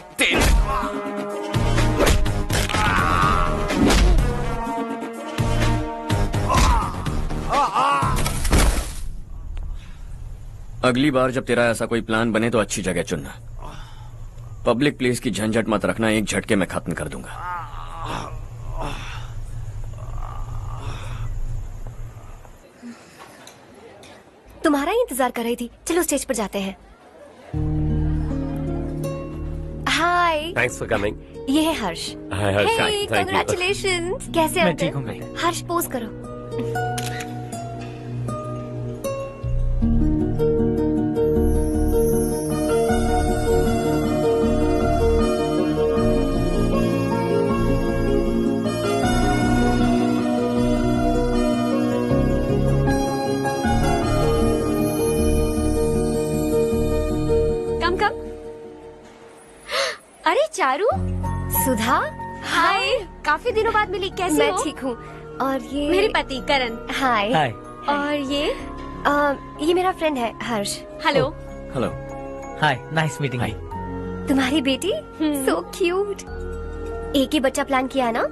अगली बार जब तेरा ऐसा कोई प्लान बने तो अच्छी जगह चुनना। पब्लिक प्लेस की झंझट मत रखना, एक झटके में खत्म कर दूंगा। तुम्हारा ही इंतजार कर रही थी। चलो स्टेज पर जाते हैं। हाय। Thanks for coming. ये है Harsh. Hi Harsh. Hey, thank you. congratulations। कैसे मैं हो ठीक तुम? हूँ। हर्ष पोज करो। कम कम। अरे चारू। सुधा। हाय। काफी दिनों बाद मिली, कैसी हो? मैं ठीक हूँ। और ये मेरे पति करण। हाय। हाय। और ये मेरा फ्रेंड है Harsh. Hello. Hello. Hi, nice meeting you. तुम्हारी बेटी सो क्यूट। एक ही बच्चा प्लान किया ना?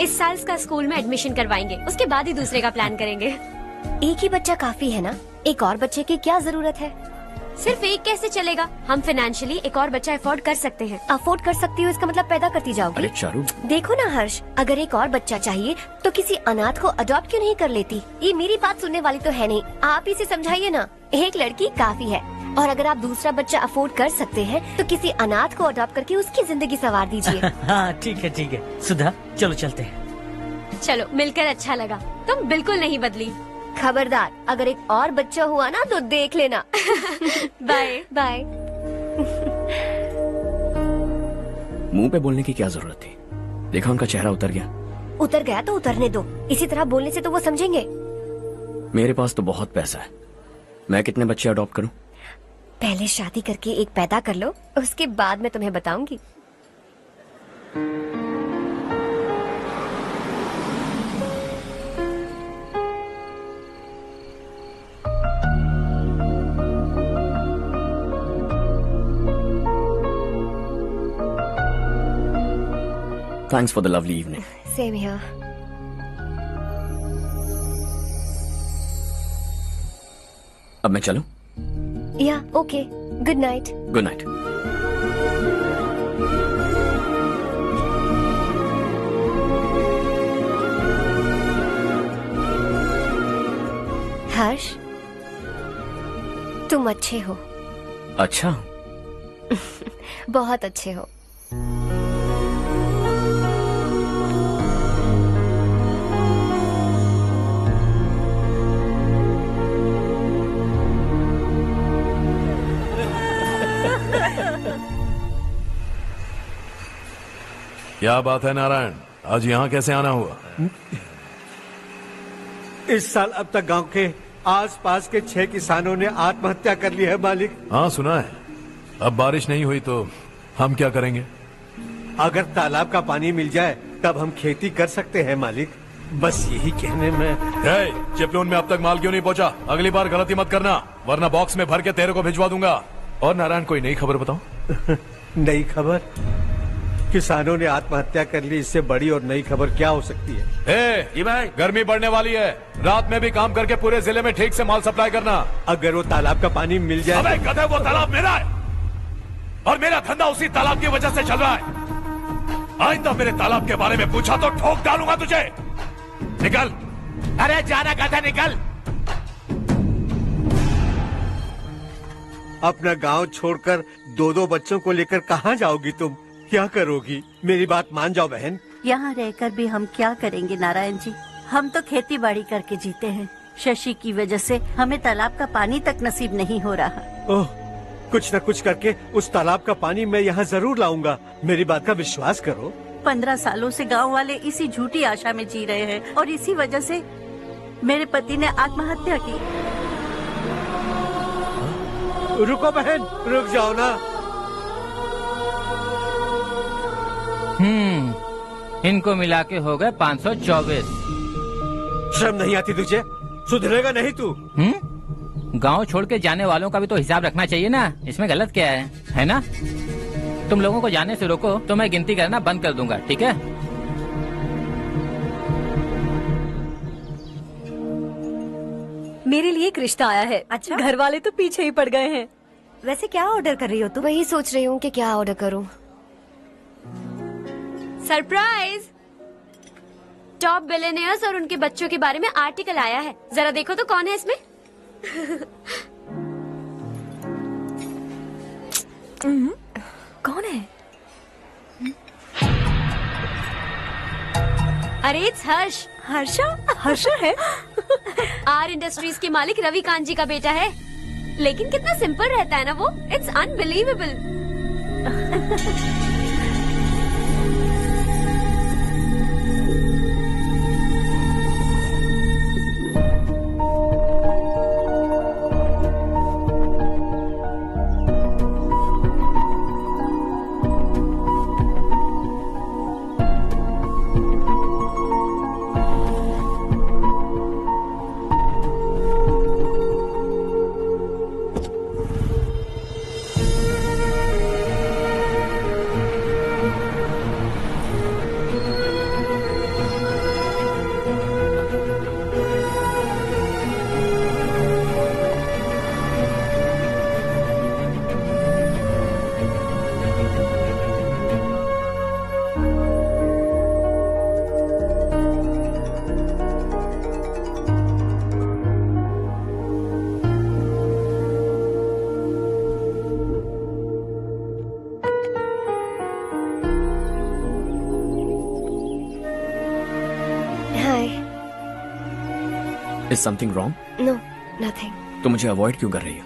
इस साल इसका स्कूल में एडमिशन करवाएंगे, उसके बाद ही दूसरे का प्लान करेंगे। एक ही बच्चा काफी है ना? एक और बच्चे की क्या जरूरत है? सिर्फ एक कैसे चलेगा? हम फाइनेंशियली एक और बच्चा अफोर्ड कर सकते हैं। अफोर्ड कर सकती हो इसका मतलब पैदा करती जाओगी? अरे चारू, देखो ना हर्ष, अगर एक और बच्चा चाहिए तो किसी अनाथ को अडॉप्ट क्यों नहीं कर लेती? ये मेरी बात सुनने वाली तो है नहीं, आप इसे समझाइए ना। एक लड़की काफी है, और अगर आप दूसरा बच्चा अफोर्ड कर सकते हैं तो किसी अनाथ को अडॉप्ट करके उसकी जिंदगी संवार दीजिए। हाँ ठीक है सुधा, चलो चलते हैं। चलो, मिलकर अच्छा लगा। तुम बिल्कुल नहीं बदली। खबरदार, अगर एक और बच्चा हुआ ना तो देख लेना। Bye bye. मुंह पे बोलने की क्या जरूरत थी? देखा उनका चेहरा उतर गया। उतर गया तो उतरने दो, इसी तरह बोलने से तो वो समझेंगे। मेरे पास तो बहुत पैसा है, मैं कितने बच्चे अडॉप्ट करूं? पहले शादी करके एक पैदा कर लो, उसके बाद मैं तुम्हें बताऊंगी। Thanks for the lovely evening. Same here. अब मैं चलूं? Yeah, okay. Good night. Good night. हर्ष, तुम अच्छे हो। अच्छा। बहुत अच्छे हो। क्या बात है नारायण, आज यहाँ कैसे आना हुआ? इस साल अब तक गांव के आसपास के 6 किसानों ने आत्महत्या कर ली है मालिक। हाँ सुना है। अब बारिश नहीं हुई तो हम क्या करेंगे? अगर तालाब का पानी मिल जाए तब हम खेती कर सकते हैं मालिक। बस यही कहने में। चिपलून में अब तक माल क्यों नहीं पहुँचा? अगली बार गलती मत करना, वरना बॉक्स में भर के तेरे को भिजवा दूंगा। और नारायण, कोई नई खबर बताओ। नई खबर? किसानों ने आत्महत्या कर ली, इससे बड़ी और नई खबर क्या हो सकती है? ये भाई, गर्मी बढ़ने वाली है, रात में भी काम करके पूरे जिले में ठीक से माल सप्लाई करना। अगर वो तालाब का पानी मिल जाए। अबे गधे, वो तालाब मेरा है और मेरा धंधा उसी तालाब की वजह से चल रहा है। आइंदा मेरे तालाब के बारे में पूछा तो ठोक डालूंगा तुझे। निकल। अरे जाना गधा, निकल। अपना गांव छोड़कर 2-2 बच्चों को लेकर कहाँ जाओगी तुम? क्या करोगी? मेरी बात मान जाओ बहन। यहाँ रहकर भी हम क्या करेंगे नारायण जी? हम तो खेती बाड़ी करके जीते हैं। शशि की वजह से हमें तालाब का पानी तक नसीब नहीं हो रहा। ओह, कुछ न कुछ करके उस तालाब का पानी मैं यहाँ जरूर लाऊंगा। मेरी बात का विश्वास करो। 15 सालों से गांव वाले इसी झूठी आशा में जी रहे हैं और इसी वजह से मेरे पति ने आत्महत्या की। रुको बहन, रुक जाओ ना। इनको मिला के हो गए 524। शर्म नहीं आती तुझे? सुधरेगा नहीं तू? गांव छोड़ के जाने वालों का भी तो हिसाब रखना चाहिए ना, इसमें गलत क्या है ना? तुम लोगों को जाने से रोको तो मैं गिनती करना बंद कर दूंगा, ठीक है? मेरे लिए एक रिश्ता आया है। अच्छा, घर वाले तो पीछे ही पड़ गए हैं। वैसे क्या ऑर्डर कर रही हो तुम? वही सोच रही हूँ कि क्या ऑर्डर करूँ। सरप्राइज! टॉप बिलियनियर्स और उनके बच्चों के बारे में आर्टिकल आया है, जरा देखो तो कौन है इसमें। कौन है? अरे इट्स हर्ष। हर्षा है? आर इंडस्ट्रीज के मालिक रवि कांत जी का बेटा है। लेकिन कितना सिंपल रहता है ना वो, it's unbelievable. Is something wrong? No nothing. तो मुझे अवॉइड क्यों कर रही हो?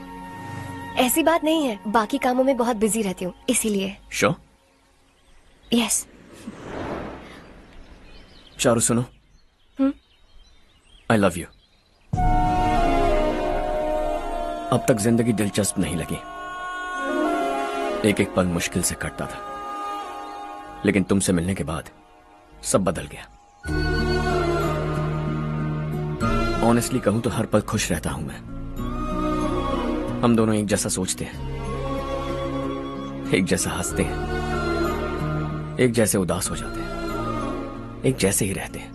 ऐसी बात नहीं है, बाकी कामों में बहुत बिजी रहती हूँ इसीलिए। Sure? यस। चारू सुनो। I love you. अब तक जिंदगी दिलचस्प नहीं लगी, एक एक पल मुश्किल से कटता था, लेकिन तुमसे मिलने के बाद सब बदल गया। ऑनेस्टली कहूं तो हर पल खुश रहता हूं मैं। हम दोनों एक जैसा सोचते हैं, एक जैसा हंसते हैं, एक जैसे उदास हो जाते हैं, एक जैसे ही रहते हैं।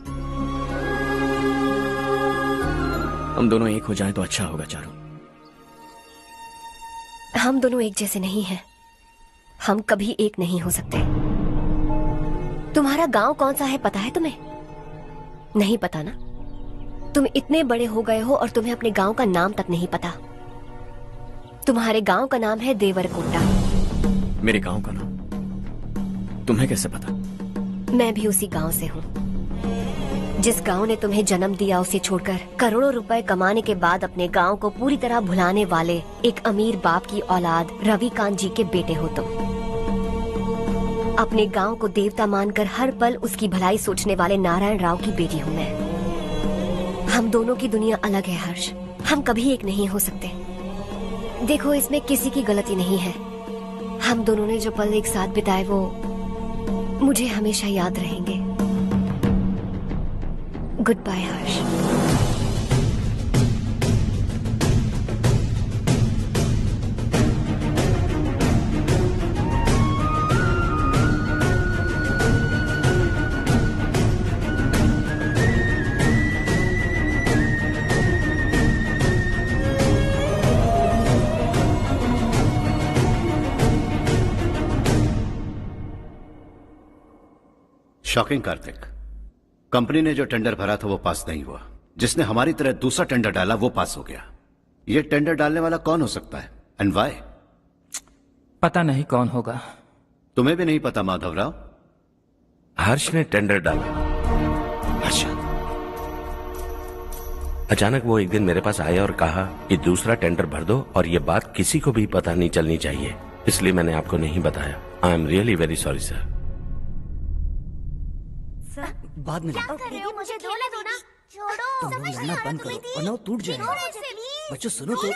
हम दोनों एक हो जाएं तो अच्छा होगा चारू। हम दोनों एक जैसे नहीं हैं। हम कभी एक नहीं हो सकते। तुम्हारा गांव कौन सा है पता है तुम्हें? नहीं पता ना? तुम इतने बड़े हो गए हो और तुम्हें अपने गांव का नाम तक नहीं पता। तुम्हारे गांव का नाम है देवरकोटा। मेरे गांव का नाम तुम्हें कैसे पता? मैं भी उसी गांव से हूँ। जिस गांव ने तुम्हें जन्म दिया उसे छोड़कर करोड़ों रुपए कमाने के बाद अपने गांव को पूरी तरह भुलाने वाले एक अमीर बाप की औलाद रवि कांत जी के बेटे हो तुम। अपने गांव को देवता मानकर हर पल उसकी भलाई सोचने वाले नारायण राव की बेटी हूँ मैं। हम दोनों की दुनिया अलग है हर्ष, हम कभी एक नहीं हो सकते। देखो इसमें किसी की गलती नहीं है। हम दोनों ने जो पल एक साथ बिताए वो मुझे हमेशा याद रहेंगे। गुड बाय हर्ष। शॉकिंग कार्तिक, कंपनी ने जो टेंडर भरा था वो पास नहीं हुआ। जिसने हमारी तरह दूसरा टेंडर डाला वो पास हो गया। ये टेंडर डालने वाला कौन हो सकता है एंड व्हाई? पता नहीं कौन होगा। तुम्हें भी नहीं पता माधवराव? हर्ष ने टेंडर डाला। हर्ष अचानक वो एक दिन मेरे पास आया और कहा कि दूसरा टेंडर भर दो और ये बात किसी को भी पता नहीं चलनी चाहिए, इसलिए मैंने आपको नहीं बताया। I am really very sorry sir. बाद में क्या कर रहे हो? मुझे खेलने दो ना। छोड़ो। तुम लोग लड़ना बंद करो वरना वो टूट जाएगा। बच्चों सुनो तो।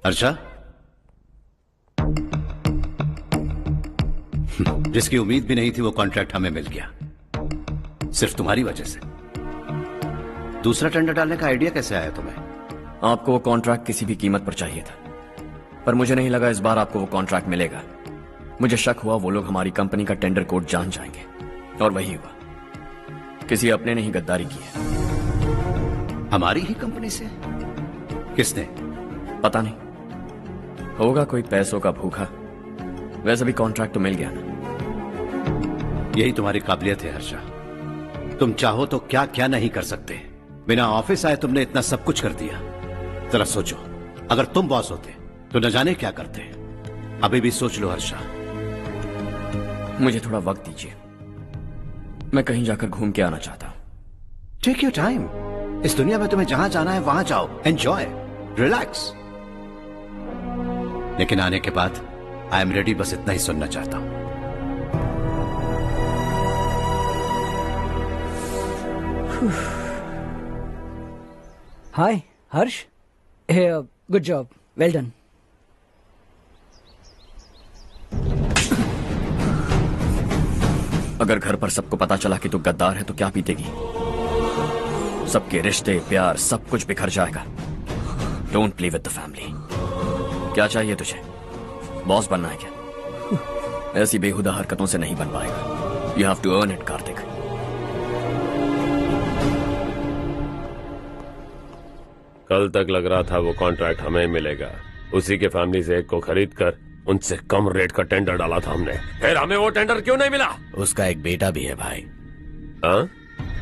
अर्षा, जिसकी उम्मीद भी नहीं थी वो कॉन्ट्रैक्ट हमें मिल गया, सिर्फ तुम्हारी वजह से। दूसरा टेंडर डालने का आइडिया कैसे आया तुम्हें? आपको वो कॉन्ट्रैक्ट किसी भी कीमत पर चाहिए था, पर मुझे नहीं लगा इस बार आपको वो कॉन्ट्रैक्ट मिलेगा। मुझे शक हुआ वो लोग हमारी कंपनी का टेंडर कोड जान जाएंगे, और वही हुआ। किसी अपने ने ही गद्दारी की है। हमारी ही कंपनी से? किसने? पता नहीं, होगा कोई पैसों का भूखा। वैसे भी कॉन्ट्रैक्ट तो मिल गया ना। यही तुम्हारी काबिलियत है हर्षा। तुम चाहो तो क्या क्या नहीं कर सकते। बिना ऑफिस आए तुमने इतना सब कुछ कर दिया। जरा सोचो, अगर तुम बॉस होते तो न जाने क्या करते। अभी भी सोच लो हर्षा। मुझे थोड़ा वक्त दीजिए, मैं कहीं जाकर घूम के आना चाहता हूं। Take your time. इस दुनिया में तुम्हें जहां जाना है वहां जाओ, एंजॉय, रिलैक्स। लेकिन आने के बाद आई एम रेडी, बस इतना ही सुनना चाहता हूं। Hi Harsh. Good job, well done. अगर घर पर सबको पता चला कि तू गद्दार है तो क्या पीतेगी? सबके रिश्ते, प्यार, सब कुछ बिखर जाएगा। Don't play with the family. क्या चाहिए तुझे? बॉस बनना है क्या? ऐसी बेहुदा हरकतों से नहीं बन पाएगा। You have to earn it Kartik. कल तक लग रहा था वो कॉन्ट्रैक्ट हमें मिलेगा। उसी के फैमिली से एक को खरीद कर उनसे कम रेट का टेंडर डाला था हमने। फिर हमें वो टेंडर क्यों नहीं मिला? उसका एक बेटा भी है भाई। हाँ?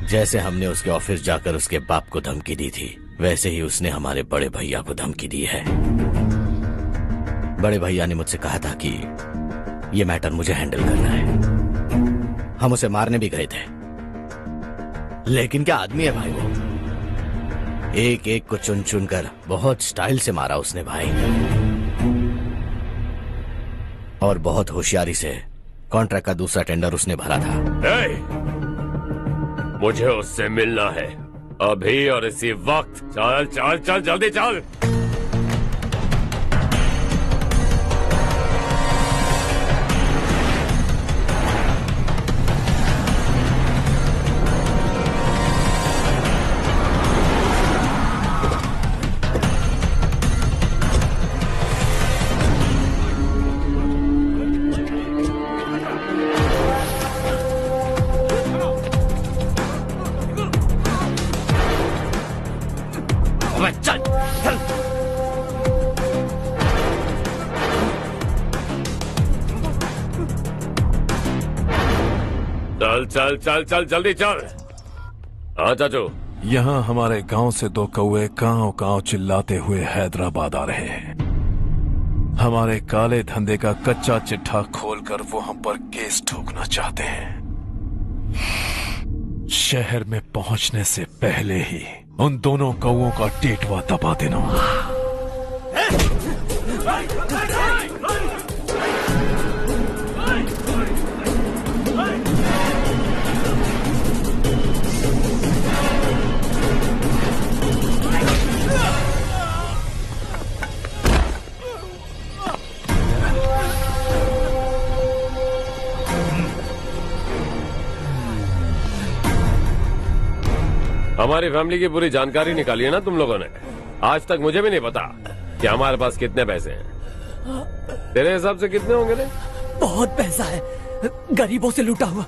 जैसे हमने उसके ऑफिस जाकर उसके बाप को धमकी दी थी, वैसे ही उसने हमारे बड़े भैया को धमकी दी है। बड़े भैया ने मुझसे कहा था कि ये मैटर मुझे हैंडल करना है। हम उसे मारने भी गए थे, लेकिन क्या आदमी है भाई वो। एक एक को चुन चुन कर बहुत स्टाइल से मारा उसने भाई, और बहुत होशियारी से कॉन्ट्रैक्ट का दूसरा टेंडर उसने भरा था। मुझे उससे मिलना है अभी और इसी वक्त। चल चल चल, जल्दी चल। चल चल चल, जल्दी चल। हाँ चाचू। यहाँ हमारे गांव से 2 कौवे कांव कांव चिल्लाते हुए हैदराबाद आ रहे हैं। हमारे काले धंधे का कच्चा चिट्ठा खोलकर वो हम पर केस ठोकना चाहते हैं। शहर में पहुंचने से पहले ही उन दोनों कौवों का टेटवा दबा देना। हमारी फैमिली की पूरी जानकारी निकाली है ना तुम लोगों ने। आज तक मुझे भी नहीं पता कि हमारे पास कितने पैसे हैं। तेरे हिसाब से कितने होंगे रे? बहुत पैसा है, गरीबों से लूटा हुआ।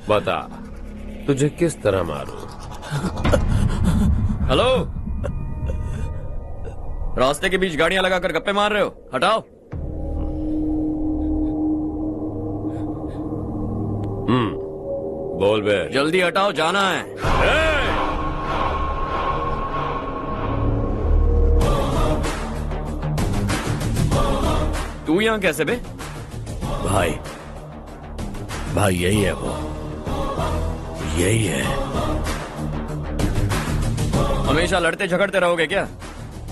बता, तुझे किस तरह मारूं? हेलो, रास्ते के बीच गाड़ियां लगाकर गप्पे मार रहे हो? हटाओ। बोल बे। जल्दी हटाओ, जाना है। तू यहाँ कैसे बे? भाई यही है वो, यही है। हमेशा लड़ते झगड़ते रहोगे क्या?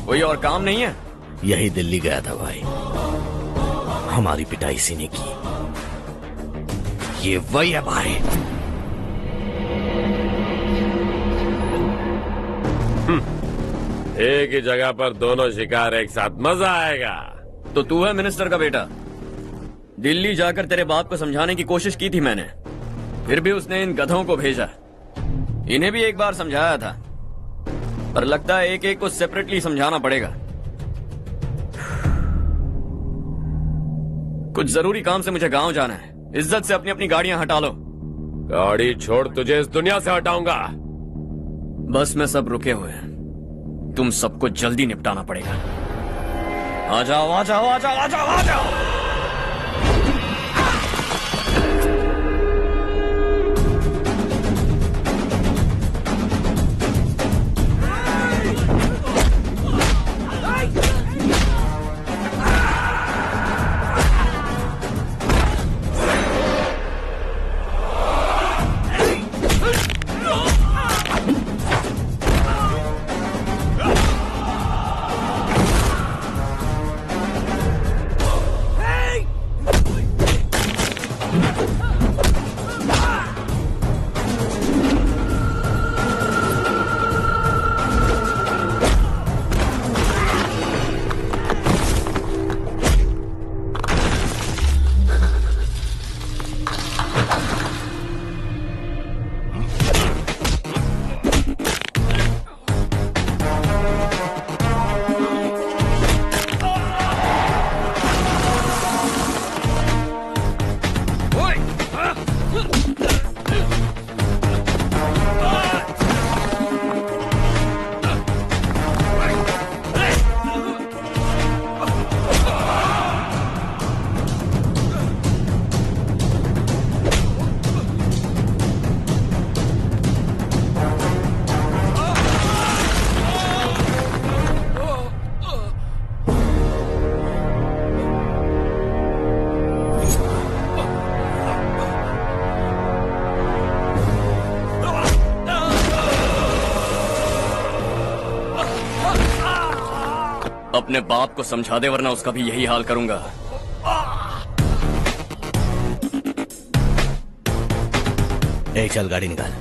कोई और काम नहीं है? यही दिल्ली गया था भाई, हमारी पिटाई इसी ने की। ये वही है भाई। एक ही जगह पर दोनों शिकार एक साथ, मजा आएगा। तो तू है मिनिस्टर का बेटा? दिल्ली जाकर तेरे बाप को समझाने की कोशिश की थी मैंने, फिर भी उसने इन गधों को भेजा। इन्हें भी एक बार समझाया था, पर लगता है एक एक को सेपरेटली समझाना पड़ेगा। कुछ जरूरी काम से मुझे गांव जाना है। इज्जत से अपनी अपनी गाड़ियां हटा लो। गाड़ी छोड़, तुझे इस दुनिया से हटाऊंगा। बस में सब रुके हुए हैं, तुम सबको जल्दी निपटाना पड़ेगा। आ जाओ आ जाओ आ जाओ आ जाओ आ जाओ। अपने बाप को समझा दे, वरना उसका भी यही हाल करूंगा। चल गाड़ी निकाल।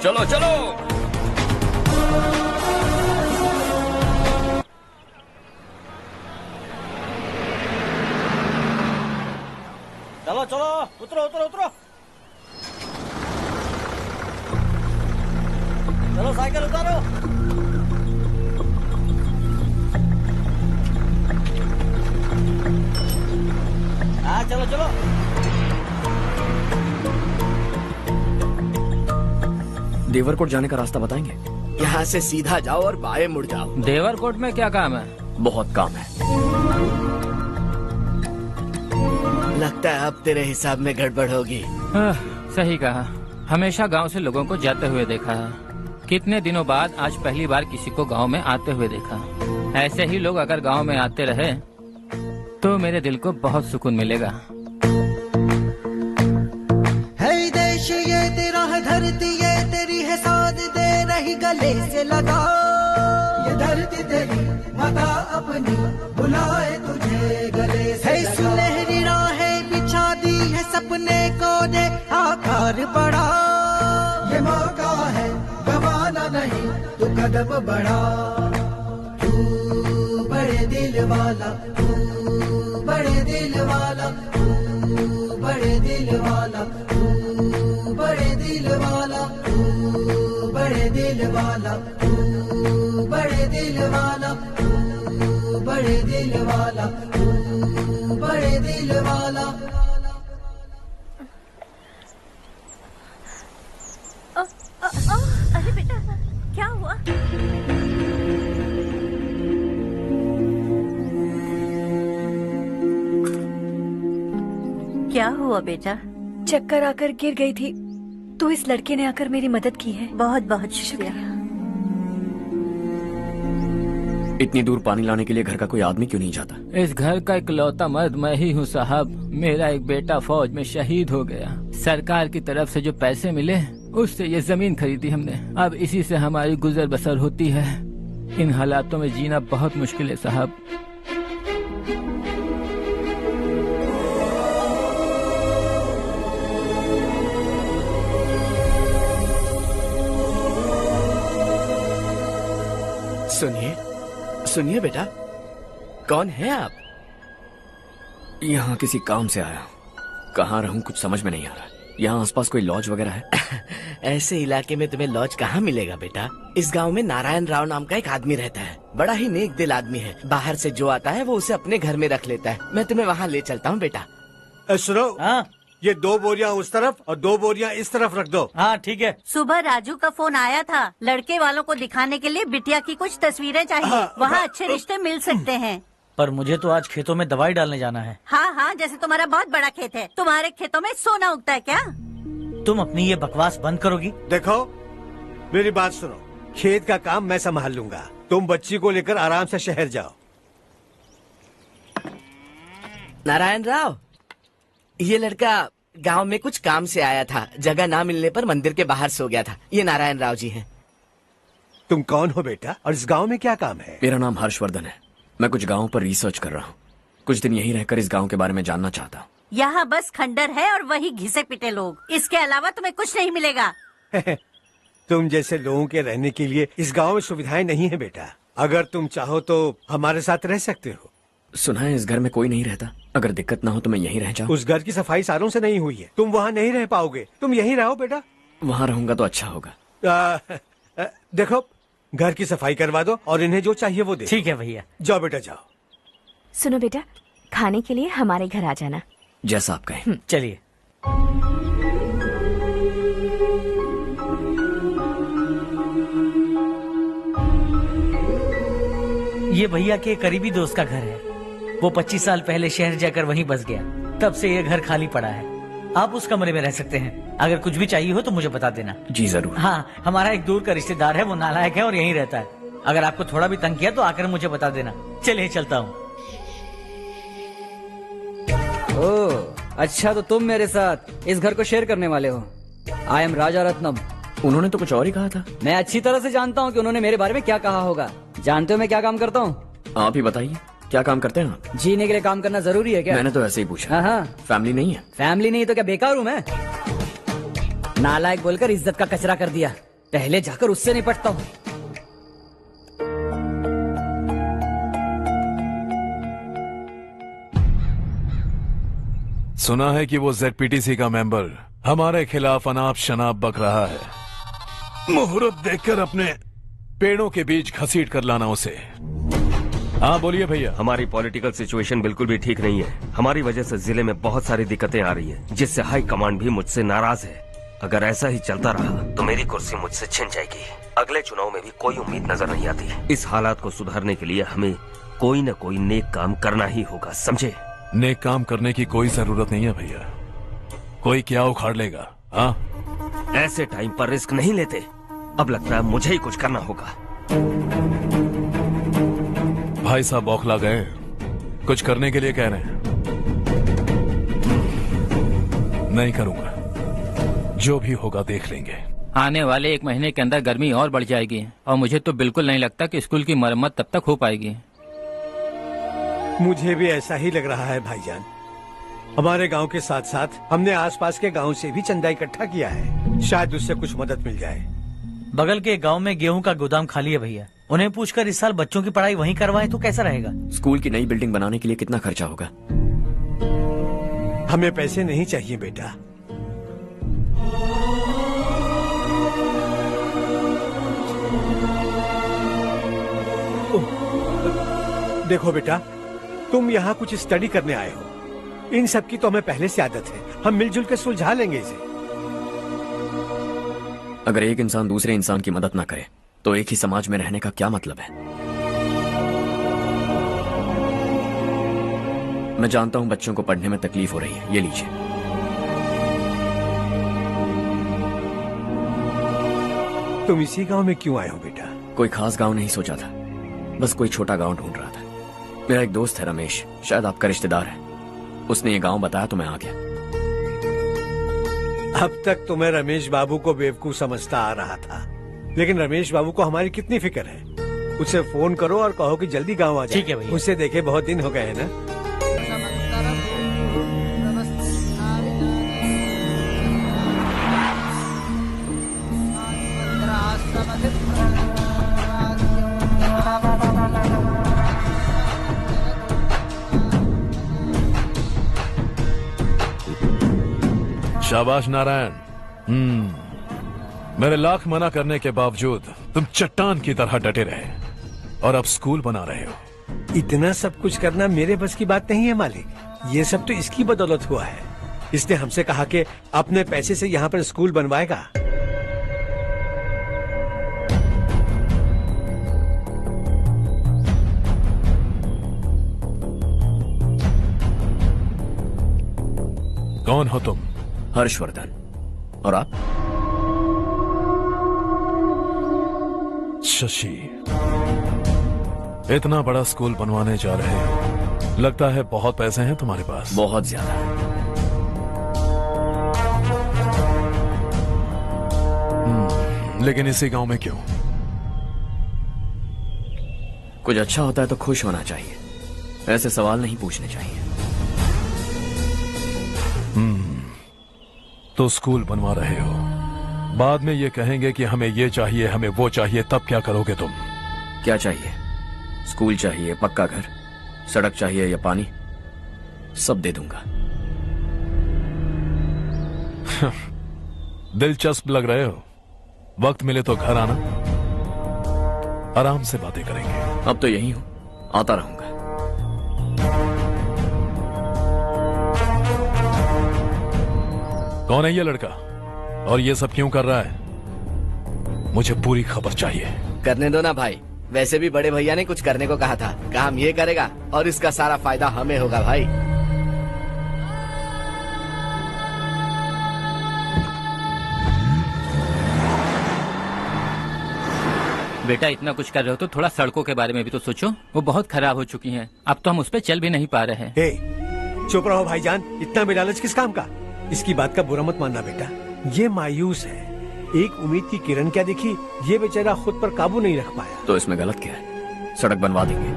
चलो चलो। चलो चलो, उतरो उतरो उतरो। चलो साइकिल उतारो। हाँ चलो चलो। देवरकोट जाने का रास्ता बताएंगे? यहाँ से सीधा जाओ और बाएं मुड़ जाओ। देवरकोट में क्या काम है? बहुत काम है। लगता है अब तेरे हिसाब में गड़बड़ होगी। सही कहा। हमेशा गांव से लोगों को जाते हुए देखा है, कितने दिनों बाद आज पहली बार किसी को गांव में आते हुए देखा। ऐसे ही लोग अगर गांव में आते रहे तो मेरे दिल को बहुत सुकून मिलेगा। है देश ये तेरा है, धरती ये तेरी है, साथ दे रही गले से लगा। ये धरती तेरी माता अपनी बुलाए तुझे गले से लगा। सुनहरी राहें बिछा दी है, सपने को दे आकार बढ़ा। ये मौका है गवाना नहीं, तू कदम बढ़ा। तू बड़े दिल वाला, तू बड़े दिल वाला, तू बड़े दिल वाला, तू बड़े दिल वाला, तू बड़े दिल वाला, तू बड़े दिल वाला, तू बड़े दिल वाला, तू बड़े दिल वाला। अरे बेटा क्या हुआ? क्या हुआ बेटा? चक्कर आकर गिर गई थी तो इस लड़के ने आकर मेरी मदद की है। बहुत बहुत शुक्रिया। इतनी दूर पानी लाने के लिए घर का कोई आदमी क्यों नहीं जाता? इस घर का इकलौता मर्द मैं ही हूँ साहब। मेरा एक बेटा फौज में शहीद हो गया। सरकार की तरफ से जो पैसे मिले उससे ये जमीन खरीदी हमने। अब इसी से हमारी गुजर बसर होती है। इन हालातों में जीना बहुत मुश्किल है साहब। सुनिए सुनिए बेटा, कौन है आप? यहाँ किसी काम से आया हूँ। कहाँ रहूँ कुछ समझ में नहीं आ रहा। यहाँ आसपास कोई लॉज वगैरह है? ऐसे इलाके में तुम्हें लॉज कहाँ मिलेगा बेटा? इस गांव में नारायण राव नाम का एक आदमी रहता है। बड़ा ही नेक दिल आदमी है। बाहर से जो आता है वो उसे अपने घर में रख लेता है। मैं तुम्हें वहाँ ले चलता हूँ बेटा। सुनो, ये 2 बोरियां उस तरफ और 2 बोरियां इस तरफ रख दो। हाँ ठीक है। सुबह राजू का फोन आया था, लड़के वालों को दिखाने के लिए बिटिया की कुछ तस्वीरें चाहिए। वहाँ अच्छे रिश्ते मिल सकते हैं। पर मुझे तो आज खेतों में दवाई डालने जाना है। हाँ हाँ, जैसे तुम्हारा बहुत बड़ा खेत है। तुम्हारे खेतों में सोना उगता है क्या? तुम अपनी ये बकवास बंद करोगी? देखो मेरी बात सुनो, खेत का काम मैं संभाल लूंगा। तुम बच्ची को लेकर आराम से शहर जाओ। नारायण राव, ये लड़का गांव में कुछ काम से आया था। जगह ना मिलने पर मंदिर के बाहर सो गया था। ये नारायण राव जी हैं। तुम कौन हो बेटा और इस गांव में क्या काम है? मेरा नाम हर्षवर्धन है। मैं कुछ गाँव पर रिसर्च कर रहा हूँ। कुछ दिन यहीं रहकर इस गाँव के बारे में जानना चाहता हूँ। यहाँ बस खंडर है और वही घिसे पिटे लोग। इसके अलावा तुम्हें कुछ नहीं मिलेगा। तुम जैसे लोगों के रहने के लिए इस गांव में सुविधाएं नहीं है बेटा। अगर तुम चाहो तो हमारे साथ रह सकते हो। सुना है इस घर में कोई नहीं रहता। अगर दिक्कत ना हो तो मैं यहीं रह जाऊँ। उस घर की सफाई सालों से नहीं हुई है। तुम वहाँ नहीं रह पाओगे। तुम यहीं रहो बेटा। वहाँ रहूंगा तो अच्छा होगा। देखो, घर की सफाई करवा दो और इन्हें जो चाहिए वो दे। ठीक है भैया। जाओ बेटा जाओ। सुनो बेटा, खाने के लिए हमारे घर आ जाना। जैसा आप कहें। चलिए। ये भैया के करीबी दोस्त का घर है। वो 25 साल पहले शहर जाकर वहीं बस गया। तब से ये घर खाली पड़ा है। आप उस कमरे में रह सकते हैं। अगर कुछ भी चाहिए हो तो मुझे बता देना। जी जरूर। हाँ, हमारा एक दूर का रिश्तेदार है, वो नालायक है और यहीं रहता है। अगर आपको थोड़ा भी तंग किया तो आकर मुझे बता देना। चलिए चलता हूँ। ओह अच्छा, तो तुम मेरे साथ इस घर को शेयर करने वाले हो। आई एम राजा रत्नम। उन्होंने तो कुछ और ही कहा था। मैं अच्छी तरह से जानता हूँ कि उन्होंने मेरे बारे में क्या कहा होगा। जानते हो मैं क्या काम करता हूँ? आप ही बताइए, क्या काम करते हैं आप? जीने के लिए काम करना जरूरी है क्या? मैंने तो ऐसे ही पूछा। हाँ। फैमिली नहीं है? फैमिली नहीं तो क्या बेकार हूँ मैं? नालायक बोलकर इज्जत का कचरा कर दिया। पहले जाकर उससे निपटता हूँ। सुना है कि वो ZPTC का मेंबर हमारे खिलाफ अनाप शनाप बक रहा है। मुहूर्त देखकर अपने पेड़ों के बीच घसीट कर लाना उसे। हाँ बोलिए भैया। हमारी पॉलिटिकल सिचुएशन बिल्कुल भी ठीक नहीं है। हमारी वजह से जिले में बहुत सारी दिक्कतें आ रही है, जिससे हाई कमांड भी मुझसे नाराज है। अगर ऐसा ही चलता रहा तो मेरी कुर्सी मुझसे छिन जाएगी। अगले चुनाव में भी कोई उम्मीद नजर नहीं आती। इस हालात को सुधारने के लिए हमें कोई न कोई नेक काम करना ही होगा, समझे? नेक काम करने की कोई जरूरत नहीं है भैया। कोई क्या उखाड़ लेगा? हाँ, ऐसे टाइम पर रिस्क नहीं लेते। अब लगता है मुझे ही कुछ करना होगा। भाई साहब बौखला गए, कुछ करने के लिए कह रहे हैं। नहीं करूंगा, जो भी होगा देख लेंगे। आने वाले 1 महीने के अंदर गर्मी और बढ़ जाएगी और मुझे तो बिल्कुल नहीं लगता कि स्कूल की मरम्मत तब तक हो पाएगी। मुझे भी ऐसा ही लग रहा है भाईजान। हमारे गांव के साथ साथ हमने आसपास के गांव से भी चंदा इकट्ठा किया है। शायद उससे कुछ मदद मिल जाए। बगल के गांव में गेहूं का गोदाम खाली है भैया। उन्हें पूछकर इस साल बच्चों की पढ़ाई वहीं करवाएं तो कैसा रहेगा? स्कूल की नई बिल्डिंग बनाने के लिए कितना खर्चा होगा? हमें पैसे नहीं चाहिए बेटा। देखो बेटा, तुम यहाँ कुछ स्टडी करने आए हो। इन सब की तो हमें पहले से आदत है। हम मिलजुल कर सुलझा लेंगे इसे। अगर एक इंसान दूसरे इंसान की मदद ना करे तो एक ही समाज में रहने का क्या मतलब है? मैं जानता हूं बच्चों को पढ़ने में तकलीफ हो रही है। ये लीजिए। तुम इसी गांव में क्यों आए हो बेटा? कोई खास गांव नहीं सोचा था, बस कोई छोटा गांव ढूंढ रहा था। मेरा एक दोस्त है रमेश, शायद आपका रिश्तेदार है। उसने ये गांव बताया तो मैं आ गया। अब तक तो मैं रमेश बाबू को बेवकूफ समझता आ रहा था, लेकिन रमेश बाबू को हमारी कितनी फिक्र है। उसे फोन करो और कहो कि जल्दी गांव आ जाए। ठीक है भैया। उसे देखे बहुत दिन हो गए हैं ना। शाबाश नारायण। मेरे लाख मना करने के बावजूद तुम चट्टान की तरह डटे रहे और अब स्कूल बना रहे हो। इतना सब कुछ करना मेरे बस की बात नहीं है मालिक, ये सब तो इसकी बदौलत हुआ है। इसने हमसे कहा कि अपने पैसे से यहाँ पर स्कूल बनवाएगा। कौन हो तुम? हर्षवर्धन। और आप? शशि। इतना बड़ा स्कूल बनवाने जा रहे हो, लगता है बहुत पैसे हैं तुम्हारे पास। बहुत ज्यादा। लेकिन इसी गांव में क्यों? कुछ अच्छा होता है तो खुश होना चाहिए, ऐसे सवाल नहीं पूछने चाहिए। तो स्कूल बनवा रहे हो, बाद में ये कहेंगे कि हमें ये चाहिए, हमें वो चाहिए, तब क्या करोगे तुम? क्या चाहिए? स्कूल चाहिए, पक्का घर, सड़क चाहिए या पानी, सब दे दूंगा। दिलचस्प लग रहे हो। वक्त मिले तो घर आना, आराम से बातें करेंगे। अब तो यही हूं, आता रहूंगा। कौन है ये लड़का और ये सब क्यों कर रहा है? मुझे पूरी खबर चाहिए। करने दो ना भाई, वैसे भी बड़े भैया ने कुछ करने को कहा था, काम ये करेगा और इसका सारा फायदा हमें होगा भाई। बेटा इतना कुछ कर रहे हो तो थोड़ा सड़कों के बारे में भी तो सोचो, वो बहुत खराब हो चुकी हैं। अब तो हम उस पर चल भी नहीं पा रहे हैं। चुप रहो भाईजान, इतना बेलालच किस काम का? इसकी बात का बुरा मत मानना बेटा, ये मायूस है। एक उम्मीद की किरण क्या दिखी, ये बेचारा खुद पर काबू नहीं रख पाया। तो इसमें गलत क्या है? सड़क बनवा देंगे।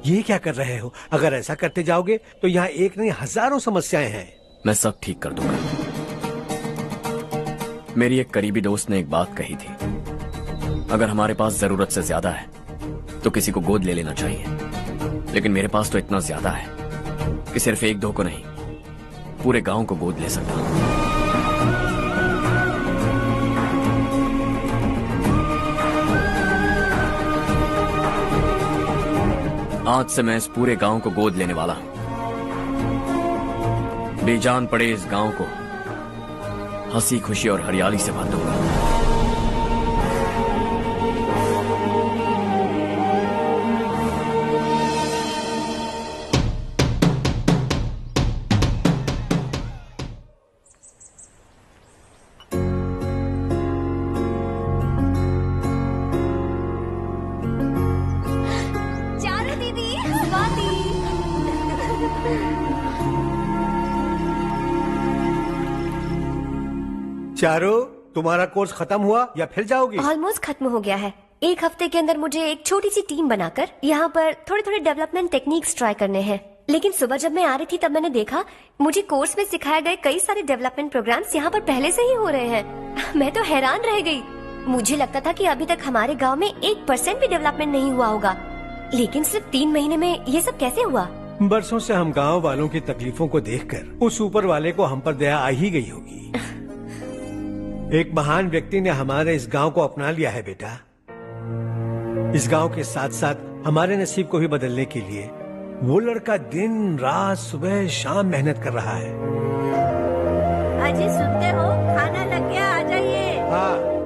ये क्या कर रहे हो? अगर ऐसा करते जाओगे तो यहाँ एक नहीं हजारों समस्याएं हैं। मैं सब ठीक कर दूंगा। मेरी एक करीबी दोस्त ने एक बात कही थी, अगर हमारे पास जरूरत से ज्यादा है तो किसी को गोद ले लेना चाहिए। लेकिन मेरे पास तो इतना ज्यादा है कि सिर्फ एक दो को नहीं, पूरे गांव को गोद ले सकता हूं। आज से मैं इस पूरे गांव को गोद लेने वाला हूं। बेजान पड़े इस गांव को हंसी खुशी और हरियाली से भर दूंगा। चारो, तुम्हारा कोर्स खत्म हुआ या फिर जाओगी? ऑलमोस्ट खत्म हो गया है। एक हफ्ते के अंदर मुझे एक छोटी सी टीम बनाकर यहाँ पर थोड़े थोड़े डेवलपमेंट टेक्निक्स ट्राई करने हैं। लेकिन सुबह जब मैं आ रही थी तब मैंने देखा मुझे कोर्स में सिखाए गए कई सारे डेवलपमेंट प्रोग्राम्स यहाँ पर पहले से ही हो रहे हैं। मैं तो हैरान रह गई। मुझे लगता था कि अभी तक हमारे गाँव में 1% भी डेवलपमेंट नहीं हुआ होगा, लेकिन सिर्फ 3 महीने में ये सब कैसे हुआ? बरसों से हम गाँव वालों की तकलीफों को देखकर उस ऊपर वाले को हम पर दया आ ही गई होगी। एक महान व्यक्ति ने हमारे इस गांव को अपना लिया है बेटा। इस गांव के साथ साथ हमारे नसीब को भी बदलने के लिए वो लड़का दिन रात सुबह शाम मेहनत कर रहा है। अजी सुनते हो, खाना लग गया, आ जाइए। हाँ।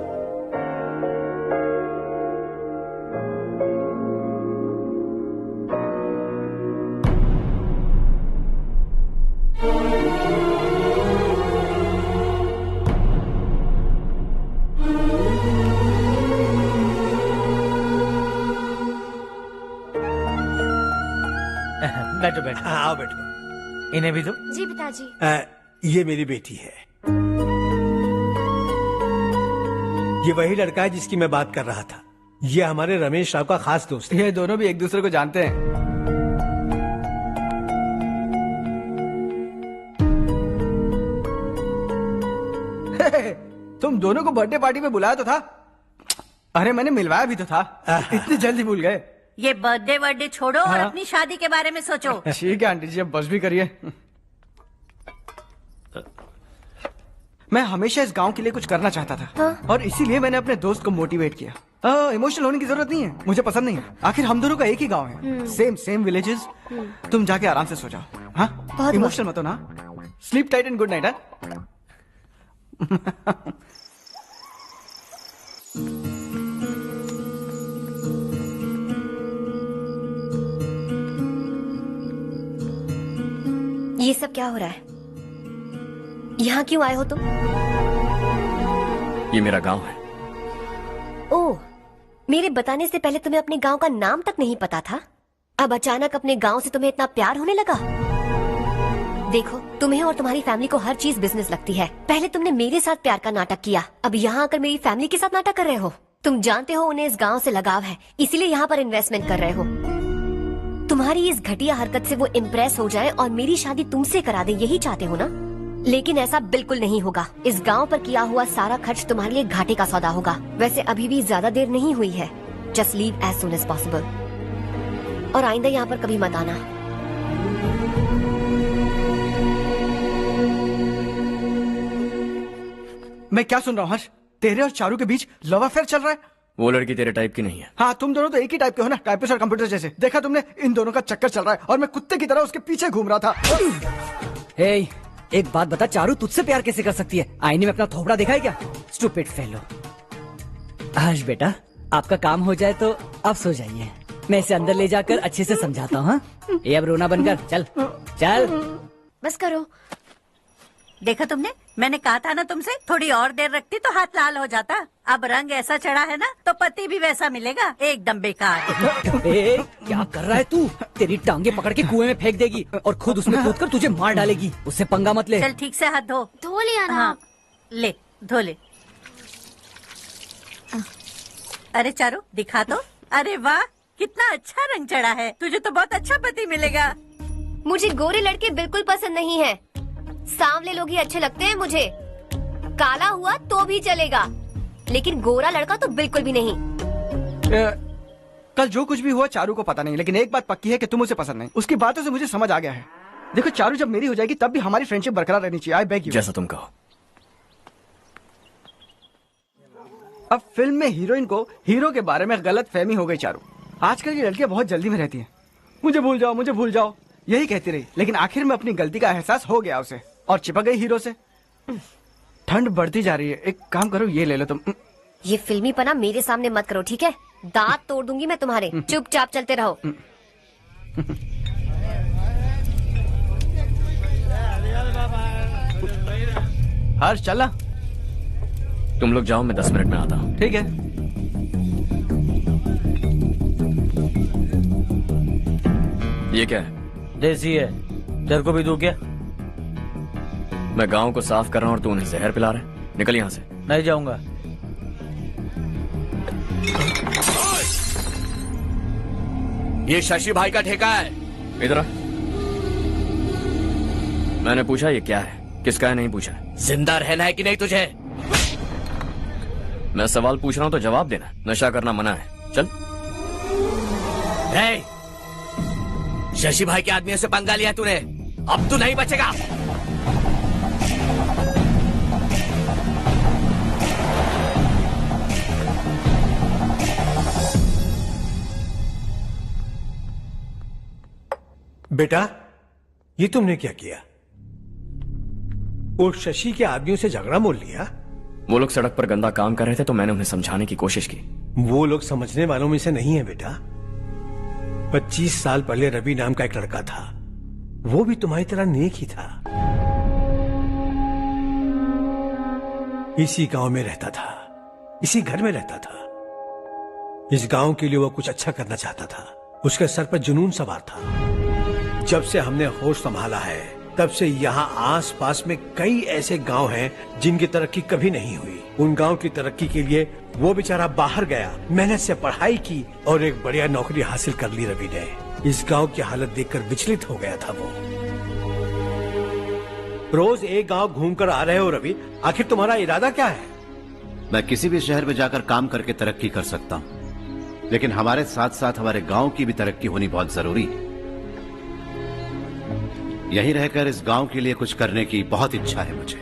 बैठो बैठो। हाँ, आओ बैठो। इन्हें भी दो। जी पिताजी। ये मेरी बेटी है। ये वही लड़का है जिसकी मैं बात कर रहा था। ये हमारे रमेश राव का खास दोस्त है। ये दोनों भी एक दूसरे को जानते हैं। तुम दोनों को बर्थडे पार्टी में बुलाया तो था? अरे मैंने मिलवाया भी तो था। इतनी जल्दी भूल गए? ये बर्थडे वर्डे छोड़ो और अपनी शादी के बारे में सोचो। ठीक है आंटी जी, अब बस भी करिए। मैं हमेशा इस गांव के लिए कुछ करना चाहता था। हाँ? और इसीलिए मैंने अपने दोस्त को मोटिवेट किया। इमोशनल होने की जरूरत नहीं है, मुझे पसंद नहीं है। आखिर हम दोनों का एक ही गांव है, सेम विलेजेस। तुम जाके आराम से सो जाओ। हाँ, इमोशनल मत हो ना। Sleep tight and good night. ये सब क्या हो रहा है? यहाँ क्यों आए हो तुम? ये मेरा गांव है। ओह, मेरे बताने से पहले तुम्हें अपने गांव का नाम तक नहीं पता था? अब अचानक अपने गांव से तुम्हें इतना प्यार होने लगा? देखो, तुम्हें और तुम्हारी फैमिली को हर चीज बिजनेस लगती है। पहले तुमने मेरे साथ प्यार का नाटक किया, अब यहाँ आकर मेरी फैमिली के साथ नाटक कर रहे हो। तुम जानते हो उन्हें इस गांव से लगाव है, इसीलिए यहाँ पर इन्वेस्टमेंट कर रहे हो। तुम्हारी इस घटिया हरकत से वो इम्प्रेस हो जाए और मेरी शादी तुमसे करा दे, यही चाहते हो ना? लेकिन ऐसा बिल्कुल नहीं होगा। इस गांव पर किया हुआ सारा खर्च तुम्हारे लिए घाटे का सौदा होगा। वैसे अभी भी ज्यादा देर नहीं हुई है। Just leave as soon as possible और आइंदा यहाँ पर कभी मत आना। मैं क्या सुन रहा हूँ हर्ष? तेरे और चारू के बीच लव अफेयर चल रहा है? वो लड़की तेरे टाइप की नहीं है। हाँ, तुम दोनों तो एक ही टाइप के हो ना, टाइपिस्ट और कंप्यूटर जैसे। देखा तुमने, इन दोनों का चक्कर चल रहा है और मैं कुत्ते की तरह उसके पीछे घूम रहा था। हे, एक बात बता, चारू तुझसे प्यार कैसे कर सकती है? आईने में अपना थोपड़ा देखा है क्या? Stupid fellow. हर्ष बेटा, आपका काम हो जाए तो आप सो जाइए। मैं इसे अंदर ले जाकर अच्छे से समझाता हूँ। ये अब रोना बनकर चल चल। बस करो। देखा तुमने, मैंने कहा था ना तुमसे, थोड़ी और देर रखती तो हाथ लाल हो जाता। अब रंग ऐसा चढ़ा है ना तो पति भी वैसा मिलेगा, एकदम बेकार। क्या कर रहा है तू? तेरी टांगे पकड़ के कुएं में फेंक देगी और खुद उसमें कूदकर तुझे मार डालेगी। उससे पंगा मत ले। चल ठीक से हाथ धो लिया ना? हाँ, ले धो ले। अरे चारू दिखा तो। अरे वाह, कितना अच्छा रंग चढ़ा है। तुझे तो बहुत अच्छा पति मिलेगा। मुझे गोरे लड़के बिल्कुल पसंद नहीं है। सांवले लोग ही अच्छे लगते हैं मुझे। काला हुआ तो भी चलेगा, लेकिन गोरा लड़का तो बिल्कुल भी नहीं। कल जो कुछ भी हुआ चारू को पता नहीं, लेकिन एक बात पक्की है कि तुम उसे पसंद नहीं। उसकी बातों से मुझे समझ आ गया है। देखो चारू जब मेरी हो जाएगी तब भी हमारी फ्रेंडशिप बरकरार रहनी चाहिए। I beg you. जैसा तुम कहो। अब फिल्म में हीरोइन को हीरो के बारे में गलत फहमी हो गई चारू। आजकल की लड़कियां बहुत जल्दी में रहती हैं। मुझे भूल जाओ, मुझे भूल जाओ, यही कहती रही। लेकिन आखिर में अपनी गलती का एहसास हो गया उसे और चिपक गई हीरो से। ठंड बढ़ती जा रही है, एक काम करो, ये ले लो तुम। ये फिल्मी पना मेरे सामने मत करो, ठीक है? दांत तोड़ दूंगी मैं तुम्हारे। चुपचाप चलते रहो। हर्ष चला। तुम लोग जाओ, मैं 10 मिनट में आता हूँ। ठीक है। ये क्या है? देसी है। तेरे को भी दूं क्या? मैं गांव को साफ कर रहा हूँ और तू उन्हें जहर पिला रहा है। निकल यहाँ से। नहीं जाऊंगा। ये शशि भाई का ठेका है। इधर आ। मैंने पूछा ये क्या है, किसका है नहीं पूछा। जिंदा रहना है कि नहीं तुझे? मैं सवाल पूछ रहा हूँ तो जवाब देना। नशा करना मना है। चल। शशि भाई के आदमियों से पंगा लिया तूने, अब तू नहीं बचेगा। बेटा, ये तुमने क्या किया? वो शशि के आदमियों से झगड़ा मोल लिया? वो लोग सड़क पर गंदा काम कर रहे थे तो मैंने उन्हें समझाने की कोशिश की। वो लोग समझने वालों में से नहीं है बेटा। 25 साल पहले रवि नाम का एक लड़का था, वो भी तुम्हारी तरह नेक ही था। इसी गांव में रहता था, इसी घर में रहता था। इस गांव के लिए वो कुछ अच्छा करना चाहता था। उसके सर पर जुनून सवार था। जब से हमने होश संभाला है तब से यहाँ आस पास में कई ऐसे गांव हैं जिनकी तरक्की कभी नहीं हुई। उन गांव की तरक्की के लिए वो बेचारा बाहर गया, मेहनत से पढ़ाई की और एक बढ़िया नौकरी हासिल कर ली रवि ने। इस गांव की हालत देखकर विचलित हो गया था वो। रोज एक गांव घूमकर आ रहे हो रवि, आखिर तुम्हारा इरादा क्या है? मैं किसी भी शहर में जाकर काम करके तरक्की कर सकता हूँ, लेकिन हमारे साथ साथ हमारे गांव की भी तरक्की होनी बहुत जरूरी है। यहीं रहकर इस गांव के लिए कुछ करने की बहुत इच्छा है मुझे।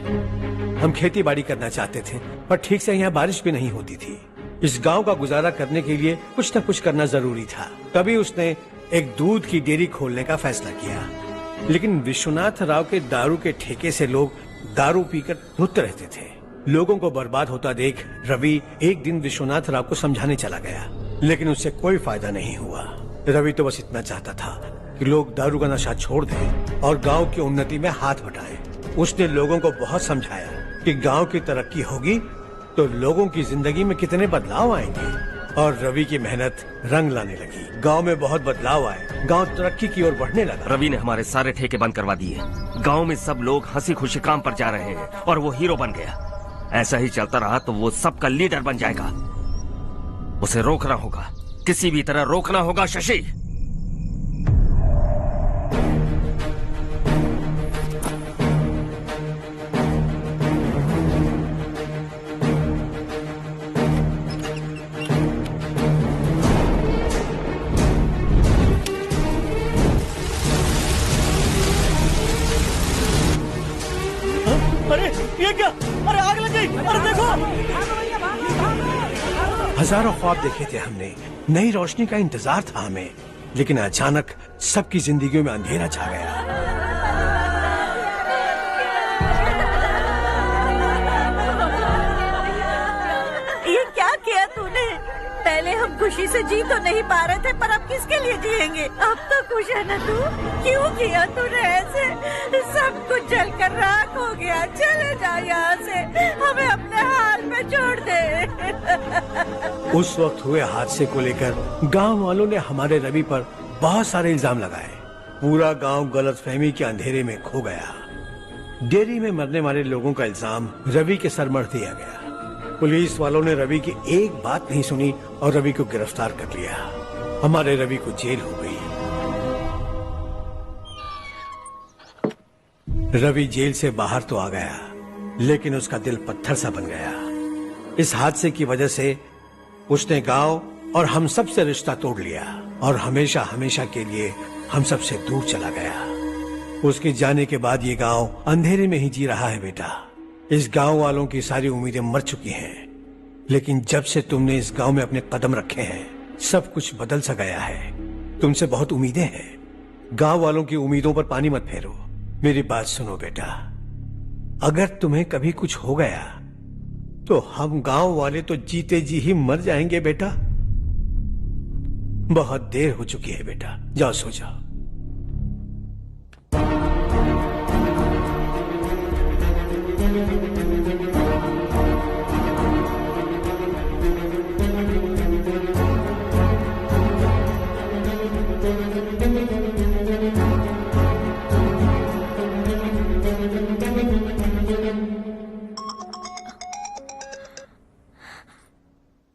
हम खेती बाड़ी करना चाहते थे, पर ठीक से यहाँ बारिश भी नहीं होती थी। इस गांव का गुजारा करने के लिए कुछ न कुछ करना जरूरी था। तभी उसने एक दूध की डेयरी खोलने का फैसला किया। लेकिन विश्वनाथ राव के दारू के ठेके से लोग दारू पीकर धुत रहते थे। लोगों को बर्बाद होता देख रवि एक दिन विश्वनाथ राव को समझाने चला गया, लेकिन उससे कोई फायदा नहीं हुआ। रवि तो बस इतना चाहता था कि लोग दारू का नशा छोड़ दें और गांव की उन्नति में हाथ बटाएं। उसने लोगों को बहुत समझाया कि गांव की तरक्की होगी तो लोगों की जिंदगी में कितने बदलाव आएंगे, और रवि की मेहनत रंग लाने लगी। गांव में बहुत बदलाव आए, गांव तरक्की की ओर बढ़ने लगा। रवि ने हमारे सारे ठेके बंद करवा दिए। गांव में सब लोग हंसी खुशी काम पर जा रहे हैं और वो हीरो बन गया। ऐसा ही चलता रहा तो वो सबका लीडर बन जाएगा। उसे रोकना होगा, किसी भी तरह रोकना होगा शशि। अरे ये क्या? अरे आग लग गई! अरे देखो! हजारों ख्वाब देखे थे हमने, नई रोशनी का इंतजार था हमें, लेकिन अचानक सबकी जिंदगियों में अंधेरा छा गया। ये क्या किया तूने? पहले हम खुशी से जी तो नहीं पा रहे थे, पर अब किसके लिए जिएंगे? अब तो खुश है ना तू? क्यों किया तूने ऐसे? सब कुछ जलकर राख हो गया। चले जा यहाँ से, हमें अपने हाल में छोड़ दे। उस वक्त हुए हादसे को लेकर गांव वालों ने हमारे रवि पर बहुत सारे इल्जाम लगाए। पूरा गांव गलतफहमी के अंधेरे में खो गया। डेयरी में मरने वाले लोगों का इल्जाम रवि के सर मढ़ दिया गया। पुलिस वालों ने रवि की एक बात नहीं सुनी और रवि को गिरफ्तार कर लिया। हमारे रवि को जेल हो गई। रवि जेल से बाहर तो आ गया, लेकिन उसका दिल पत्थर सा बन गया। इस हादसे की वजह से उसने गांव और हम सब से रिश्ता तोड़ लिया और हमेशा हमेशा के लिए हम सब से दूर चला गया। उसके जाने के बाद ये गांव अंधेरे में ही जी रहा है बेटा। इस गांव वालों की सारी उम्मीदें मर चुकी हैं, लेकिन जब से तुमने इस गांव में अपने कदम रखे हैं, सब कुछ बदल सा गया है। तुमसे बहुत उम्मीदें हैं। गांव वालों की उम्मीदों पर पानी मत फेरो। मेरी बात सुनो बेटा, अगर तुम्हें कभी कुछ हो गया तो हम गांव वाले तो जीते जी ही मर जाएंगे बेटा। बहुत देर हो चुकी है बेटा, जाओ सो जाओ।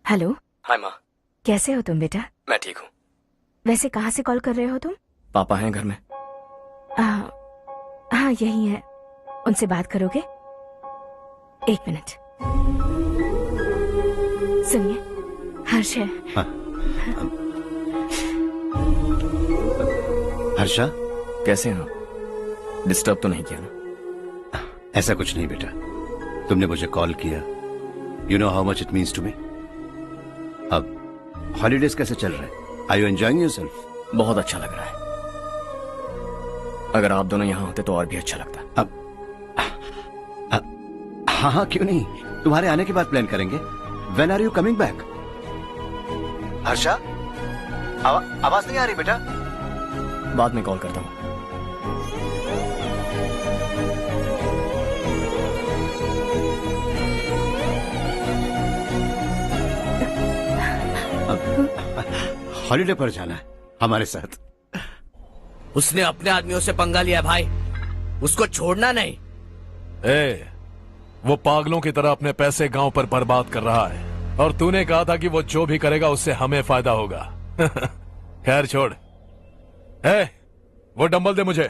हेलो। हाय माँ। कैसे हो तुम बेटा? मैं ठीक हूँ। वैसे कहाँ से कॉल कर रहे हो तुम? पापा हैं घर में। हाँ यही है। उनसे बात करोगे? एक मिनट। सुनिए, हर्ष है। हाँ। हर्षा, कैसे हैं आप? डिस्टर्ब तो नहीं किया ना? ऐसा कुछ नहीं बेटा, तुमने मुझे कॉल किया। You know how much it means to me. अब हॉलीडेज कैसे चल रहे हैं? Are you enjoying yourself? बहुत अच्छा लग रहा है। अगर आप दोनों यहाँ होते तो और भी अच्छा लगता। अब हाँ हाँ क्यों नहीं, तुम्हारे आने के बाद प्लान करेंगे। When are you coming back? Harsha, आवाज नहीं आ रही बेटा। बाद में कॉल करता हूँ। हॉलीडे पर जाना है हमारे साथ। उसने अपने आदमियों से पंगा लिया भाई, उसको छोड़ना नहीं। वो पागलों की तरह अपने पैसे गांव पर बर्बाद कर रहा है, और तूने कहा था कि वो जो भी करेगा उससे हमें फायदा होगा। खैर छोड़। वो डंबल दे मुझे।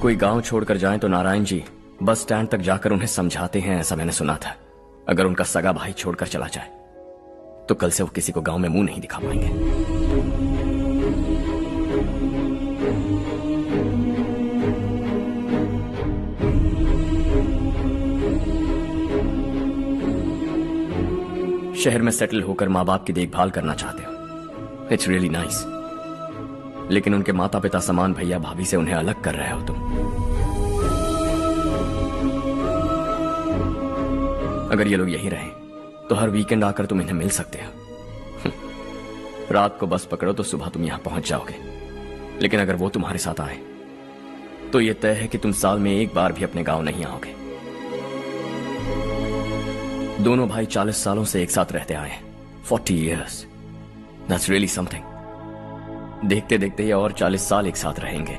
कोई गांव छोड़कर जाएं तो नारायण जी बस स्टैंड तक जाकर उन्हें समझाते हैं, ऐसा मैंने सुना था। अगर उनका सगा भाई छोड़कर चला जाए तो कल से वो किसी को गांव में मुंह नहीं दिखा पाएंगे। शहर में सेटल होकर माँ बाप की देखभाल करना चाहते हो, इट्स रियली नाइस। लेकिन उनके माता पिता समान भैया भाभी से उन्हें अलग कर रहे हो तुम। अगर ये लोग यहीं रहें तो हर वीकेंड आकर तुम इन्हें मिल सकते हो। रात को बस पकड़ो तो सुबह तुम यहां पहुंच जाओगे। लेकिन अगर वो तुम्हारे साथ आए तो यह तय है कि तुम साल में एक बार भी अपने गांव नहीं आओगे। दोनों भाई 40 सालों से एक साथ रहते आए हैं, 40 years। That's really something। देखते देखते ये और 40 साल एक साथ रहेंगे।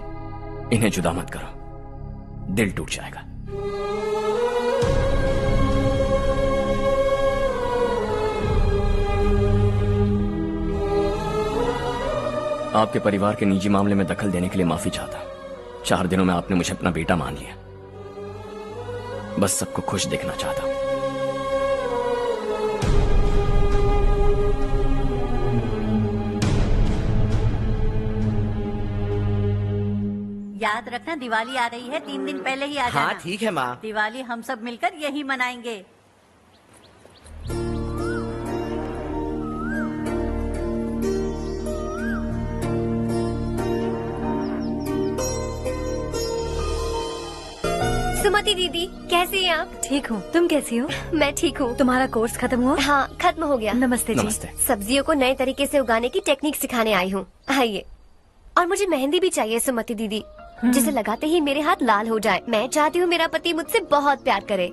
इन्हें जुदा मत करो, दिल टूट जाएगा। आपके परिवार के निजी मामले में दखल देने के लिए माफी चाहता हूं। 4 दिनों में आपने मुझे अपना बेटा मान लिया। बस सबको खुश देखना चाहता हूं। याद रखना दिवाली आ रही है, 3 दिन पहले ही आ जाना। हाँ ठीक है माँ। दिवाली हम सब मिलकर यही मनाएंगे। सुमति दीदी, कैसी हैं आप? ठीक हूँ, तुम कैसी हो? मैं ठीक हूँ। तुम्हारा कोर्स खत्म हुआ? हाँ, खत्म हो गया। नमस्ते जी। नमस्ते। सब्जियों को नए तरीके से उगाने की टेक्निक सिखाने आई हूँ। आइए। और मुझे मेहंदी भी चाहिए सुमति दीदी, जिसे लगाते ही मेरे हाथ लाल हो जाए। मैं चाहती हूँ मेरा पति मुझसे बहुत प्यार करे।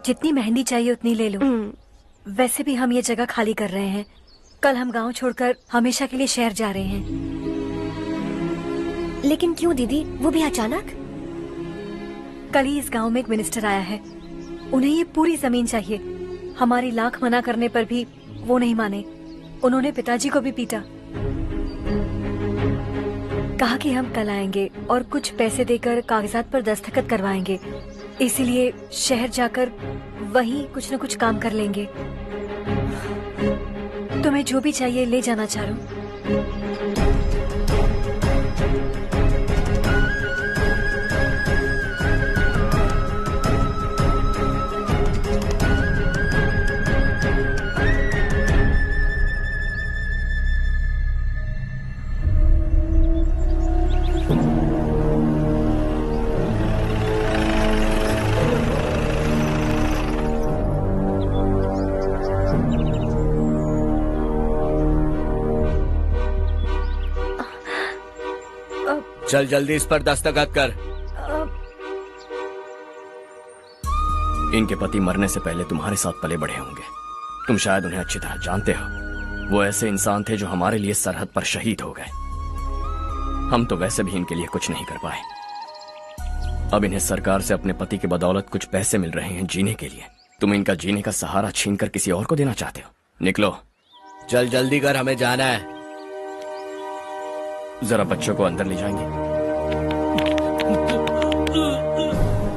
जितनी मेहंदी चाहिए उतनी ले लो। वैसे भी हम ये जगह खाली कर रहे हैं। कल हम गांव छोड़कर हमेशा के लिए शहर जा रहे हैं। लेकिन क्यों दीदी, वो भी अचानक? कल ही इस गांव में एक मिनिस्टर आया है, उन्हें ये पूरी जमीन चाहिए। हमारी लाख मना करने पर भी वो नहीं माने। उन्होंने पिताजी को भी पीटा। कहा कि हम कल आएंगे और कुछ पैसे देकर कागजात पर दस्तखत करवाएंगे। इसीलिए शहर जाकर वहीं कुछ न कुछ काम कर लेंगे। तुम्हें जो भी चाहिए ले जाना चारू। चल जल्दी इस पर दस्तखत कर। इनके पति मरने से पहले तुम्हारे साथ पले बढ़े होंगे। तुम शायद उन्हें अच्छी तरह जानते हो। वो ऐसे इंसान थे जो हमारे लिए सरहद पर शहीद हो गए। हम तो वैसे भी इनके लिए कुछ नहीं कर पाए। अब इन्हें सरकार से अपने पति की बदौलत कुछ पैसे मिल रहे हैं जीने के लिए। तुम इनका जीने का सहारा छीनकर किसी और को देना चाहते हो? निकलो। चल जल्दी कर, हमें जाना है। जरा बच्चों को अंदर ले जाएंगे?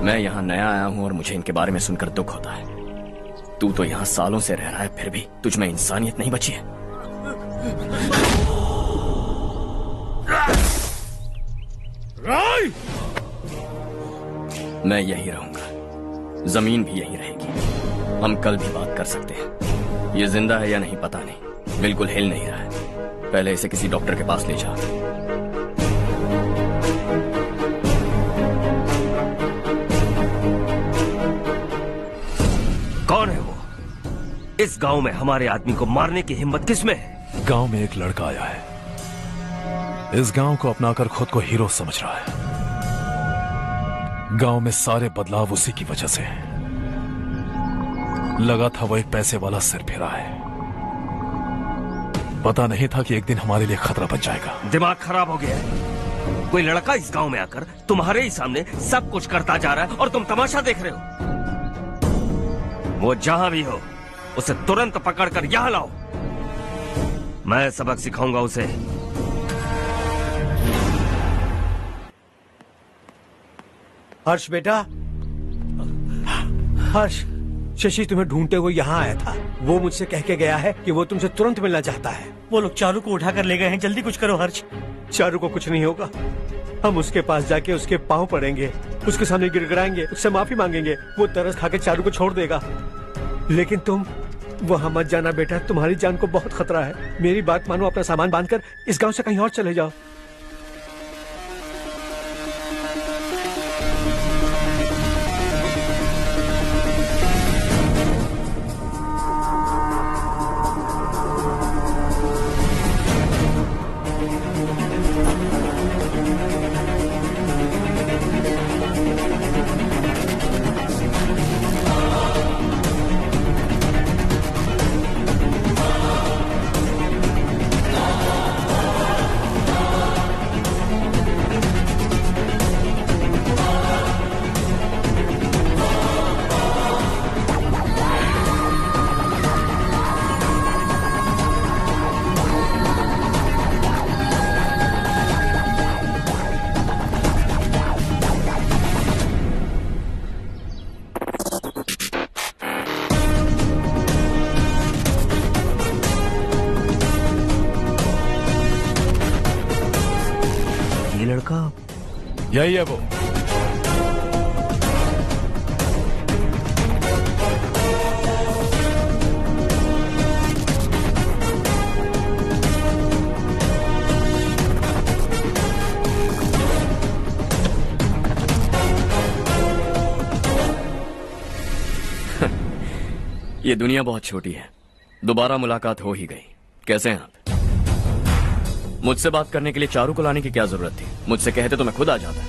मैं यहाँ नया आया हूँ और मुझे इनके बारे में सुनकर दुख होता है। तू तो यहाँ सालों से रह रहा है, फिर भी तुझ में इंसानियत नहीं बची है। मैं यही रहूंगा, जमीन भी यही रहेगी। हम कल भी बात कर सकते हैं। ये जिंदा है या नहीं पता नहीं, बिल्कुल हिल नहीं रहा है। पहले इसे किसी डॉक्टर के पास ले जा। कौन है वो? इस गांव में हमारे आदमी को मारने की हिम्मत किसमें है? गांव में एक लड़का आया है, इस गांव को अपनाकर खुद को हीरो समझ रहा है। गांव में सारे बदलाव उसी की वजह से हैं। लगा था वो एक पैसे वाला सिरफिरा है। पता नहीं था कि एक दिन हमारे लिए खतरा बन जाएगा। दिमाग खराब हो गया है। कोई लड़का इस गांव में आकर तुम्हारे ही सामने सब कुछ करता जा रहा है और तुम तमाशा देख रहे हो। वो जहां भी हो उसे तुरंत पकड़कर यहां लाओ। मैं सबक सिखाऊंगा उसे। हर्ष बेटा, हर्ष, शशि तुम्हें ढूंढते हुए यहाँ आया था। वो मुझसे कह के गया है कि वो तुमसे तुरंत मिलना चाहता है। वो लोग चारू को उठाकर ले गए हैं, जल्दी कुछ करो हर्ष। चारू को कुछ नहीं होगा, हम उसके पास जाके उसके पांव पड़ेंगे, उसके सामने गिड़गिड़ाएंगे, उससे माफी मांगेंगे। वो तरस खा के चारू को छोड़ देगा। लेकिन तुम वहां मत जाना बेटा, तुम्हारी जान को बहुत खतरा है। मेरी बात मानो, अपना सामान बांधकर इस गांव से कहीं और चले जाओ। यही है वो। ये दुनिया बहुत छोटी है, दोबारा मुलाकात हो ही गई। कैसे हैं आप? मुझसे बात करने के लिए चारू को लाने की क्या जरूरत थी? मुझसे कहते तो मैं खुद आ जाता।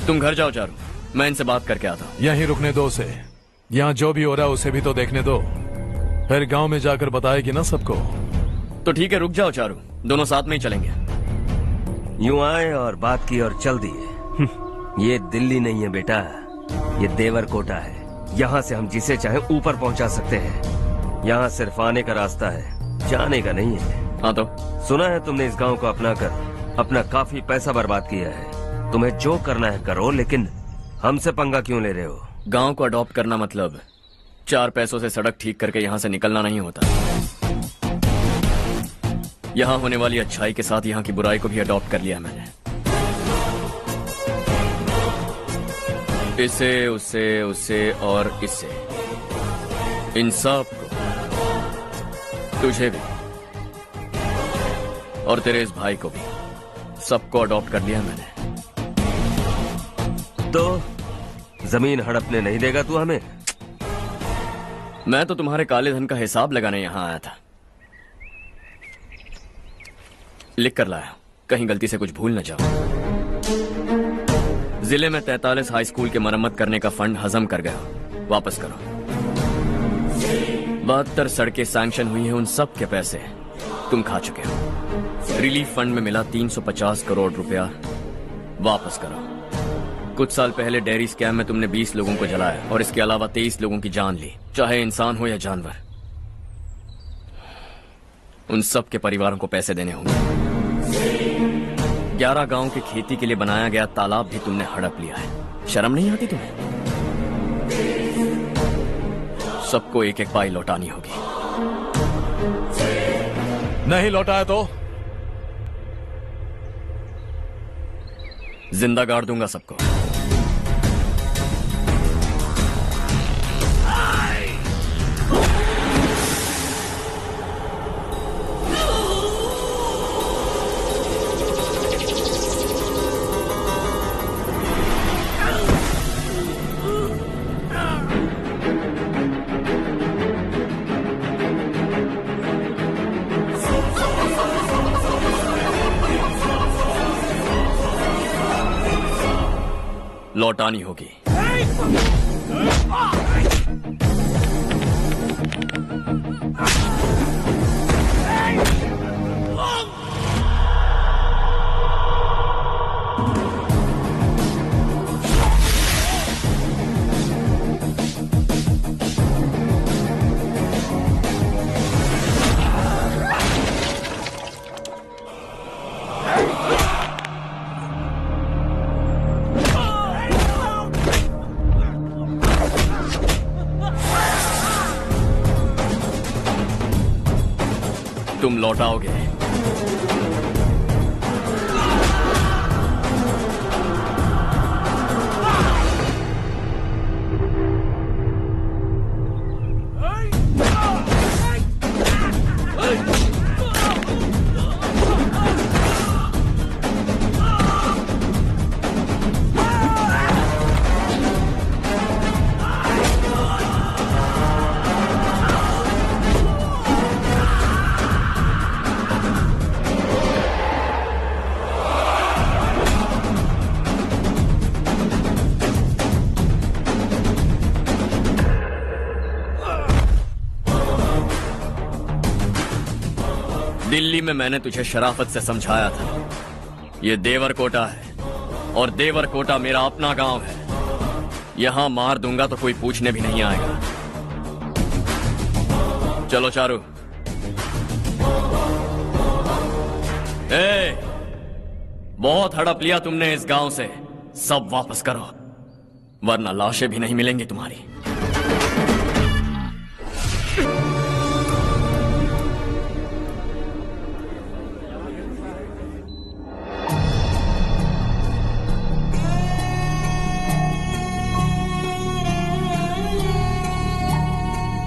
तुम घर जाओ चारू, मैं इनसे बात करके आता हूँ। यहीं रुकने दो उसे, यहाँ जो भी हो रहा है उसे भी तो देखने दो, फिर गांव में जाकर बताएगी ना सबको। तो ठीक है, रुक जाओ चारू, दोनों साथ में ही चलेंगे। यूं आए और बात की और चल दिए। ये दिल्ली नहीं है बेटा, ये देवरकोटा है। यहाँ से हम जिसे चाहे ऊपर पहुँचा सकते हैं। यहाँ सिर्फ आने का रास्ता है, जाने का नहीं है। हाँ तो सुना है तुमने इस गांव को अपना कर अपना काफी पैसा बर्बाद किया है। तुम्हें जो करना है करो, लेकिन हमसे पंगा क्यों ले रहे हो? गांव को अडॉप्ट करना मतलब 4 पैसों से सड़क ठीक करके यहाँ से निकलना नहीं होता। यहाँ होने वाली अच्छाई के साथ यहाँ की बुराई को भी अडॉप्ट कर लिया मैंने। इसे, उसे, उसे और इससे, इन सब को, तुझे भी और तेरे इस भाई को भी, सबको अडॉप्ट कर लिया मैंने। तो जमीन हड़पने नहीं देगा तू हमें? मैं तो तुम्हारे काले धन का हिसाब लगाने यहां आया था। लिख कर लाया, कहीं गलती से कुछ भूल न जाओ। जिले में 43 हाई स्कूल के मरम्मत करने का फंड हजम कर गया, वापस करो। 72 सड़कें सैंक्शन हुई हैं, उन सब के पैसे तुम खा चुके हो। रिलीफ फंड में मिला 350 करोड़ रुपया, वापस करो। कुछ साल पहले डेयरी स्कैम में तुमने 20 लोगों को जलाया और इसके अलावा 23 लोगों की जान ली, चाहे इंसान हो या जानवर। उन सब के परिवारों को पैसे देने होंगे। 11 गांव की खेती के लिए बनाया गया तालाब भी तुमने हड़प लिया है। शर्म नहीं आती तुम्हें? सबको एक एक पाई लौटानी होगी। नहीं लौटाया तो जिंदा गाड़ दूंगा सबको। लौटानी होगी। तुम लौटाओगे। दिल्ली में मैंने तुझे शराफत से समझाया था, ये देवर कोटा है और देवर कोटा मेरा अपना गांव है। यहां मार दूंगा तो कोई पूछने भी नहीं आएगा। चलो चारू। बहुत हड़प लिया तुमने इस गांव से, सब वापस करो वरना लाशें भी नहीं मिलेंगी तुम्हारी।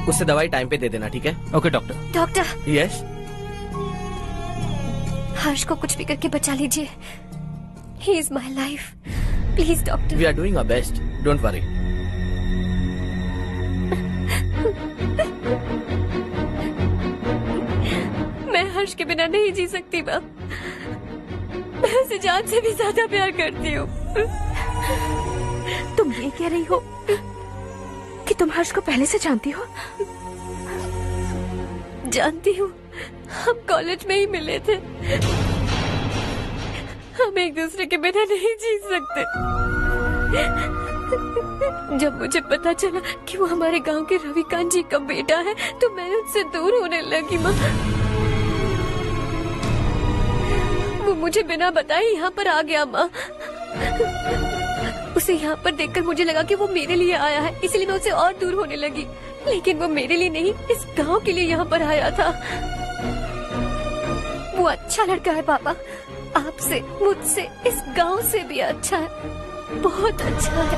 उससे दवाई टाइम पे दे देना, ठीक है? Okay doctor. Doctor. Yes. Harsh को कुछ भी करके बचा लीजिए। He is my life, please doctor. We are doing our best, don't worry. मैं हर्ष के बिना नहीं जी सकती बाप। मैं उसे जान से भी ज्यादा प्यार करती हूँ। तुम ये कह रही हो कि तुम हर्ष को पहले से जानती हो? जानती हूँ, हम कॉलेज में ही मिले थे। हम एक दूसरे के बिना नहीं जी सकते। जब मुझे पता चला कि वो हमारे गांव के रविकांत जी का बेटा है तो मैं उससे दूर होने लगी माँ। वो मुझे बिना बताए यहाँ पर आ गया माँ। उसे यहाँ पर देखकर मुझे लगा कि वो मेरे लिए आया है, इसलिए मैं उससे और दूर होने लगी। लेकिन वो मेरे लिए नहीं, इस गांव के लिए यहाँ पर आया था। वो अच्छा लड़का है पापा, आपसे, मुझसे, इस गांव से भी अच्छा है, बहुत अच्छा है।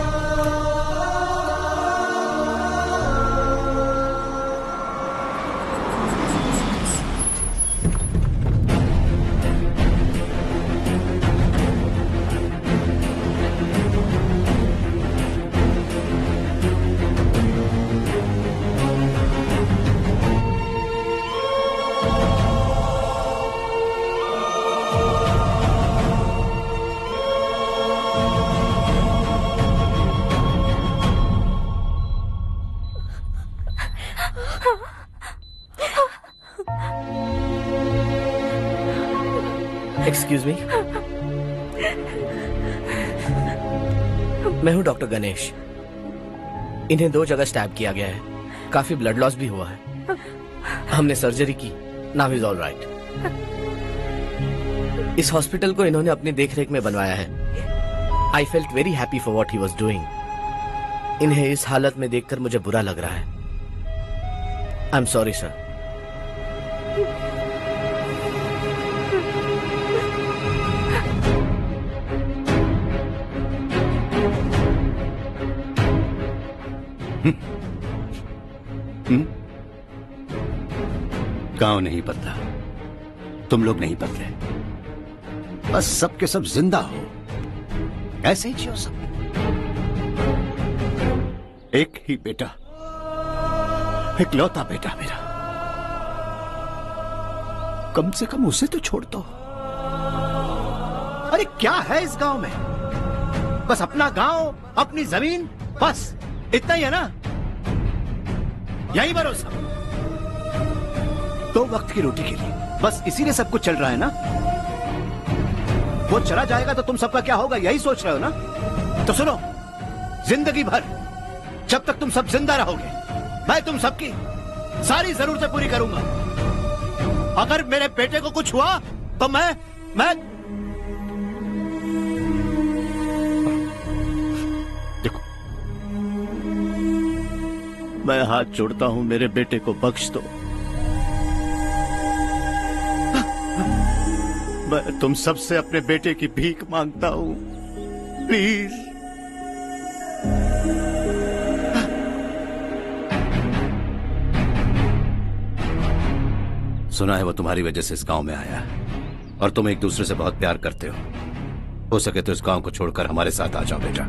एक्सक्यूज मी, मैं हूं डॉक्टर गणेश। इन्हें 2 जगह स्टैब किया गया है, काफी ब्लड लॉस भी हुआ है। हमने सर्जरी की, नाउ इज ऑल राइट। इस हॉस्पिटल को इन्होंने अपनी देखरेख में बनवाया है। I felt very happy for what he was doing. इन्हें इस हालत में देखकर मुझे बुरा लग रहा है। I am sorry sir. गांव नहीं बदला, तुम लोग नहीं बदले, बस सबके सब जिंदा हो, ऐसे ही जियो सब। एक ही बेटा, इकलौता बेटा मेरा, कम से कम उसे तो छोड़ दो। अरे क्या है इस गांव में? बस अपना गांव, अपनी जमीन, बस इतना ही है ना? यही भरोसा 2 वक्त की रोटी के लिए, बस इसीलिए सब कुछ चल रहा है ना? वो चला जाएगा तो तुम सबका क्या होगा, यही सोच रहे हो ना? तो सुनो, जिंदगी भर जब तक तुम सब जिंदा रहोगे, मैं तुम सबकी सारी जरूरतें पूरी करूंगा। अगर मेरे बेटे को कुछ हुआ तो मैं देखो, मैं हाथ जोड़ता हूं, मेरे बेटे को बख्श दो। मैं तुम सबसे अपने बेटे की भीख मांगता हूं, प्लीज। सुना है वो तुम्हारी वजह से इस गांव में आया है और तुम एक दूसरे से बहुत प्यार करते हो सके तो इस गांव को छोड़कर हमारे साथ आ जाओ बेटा,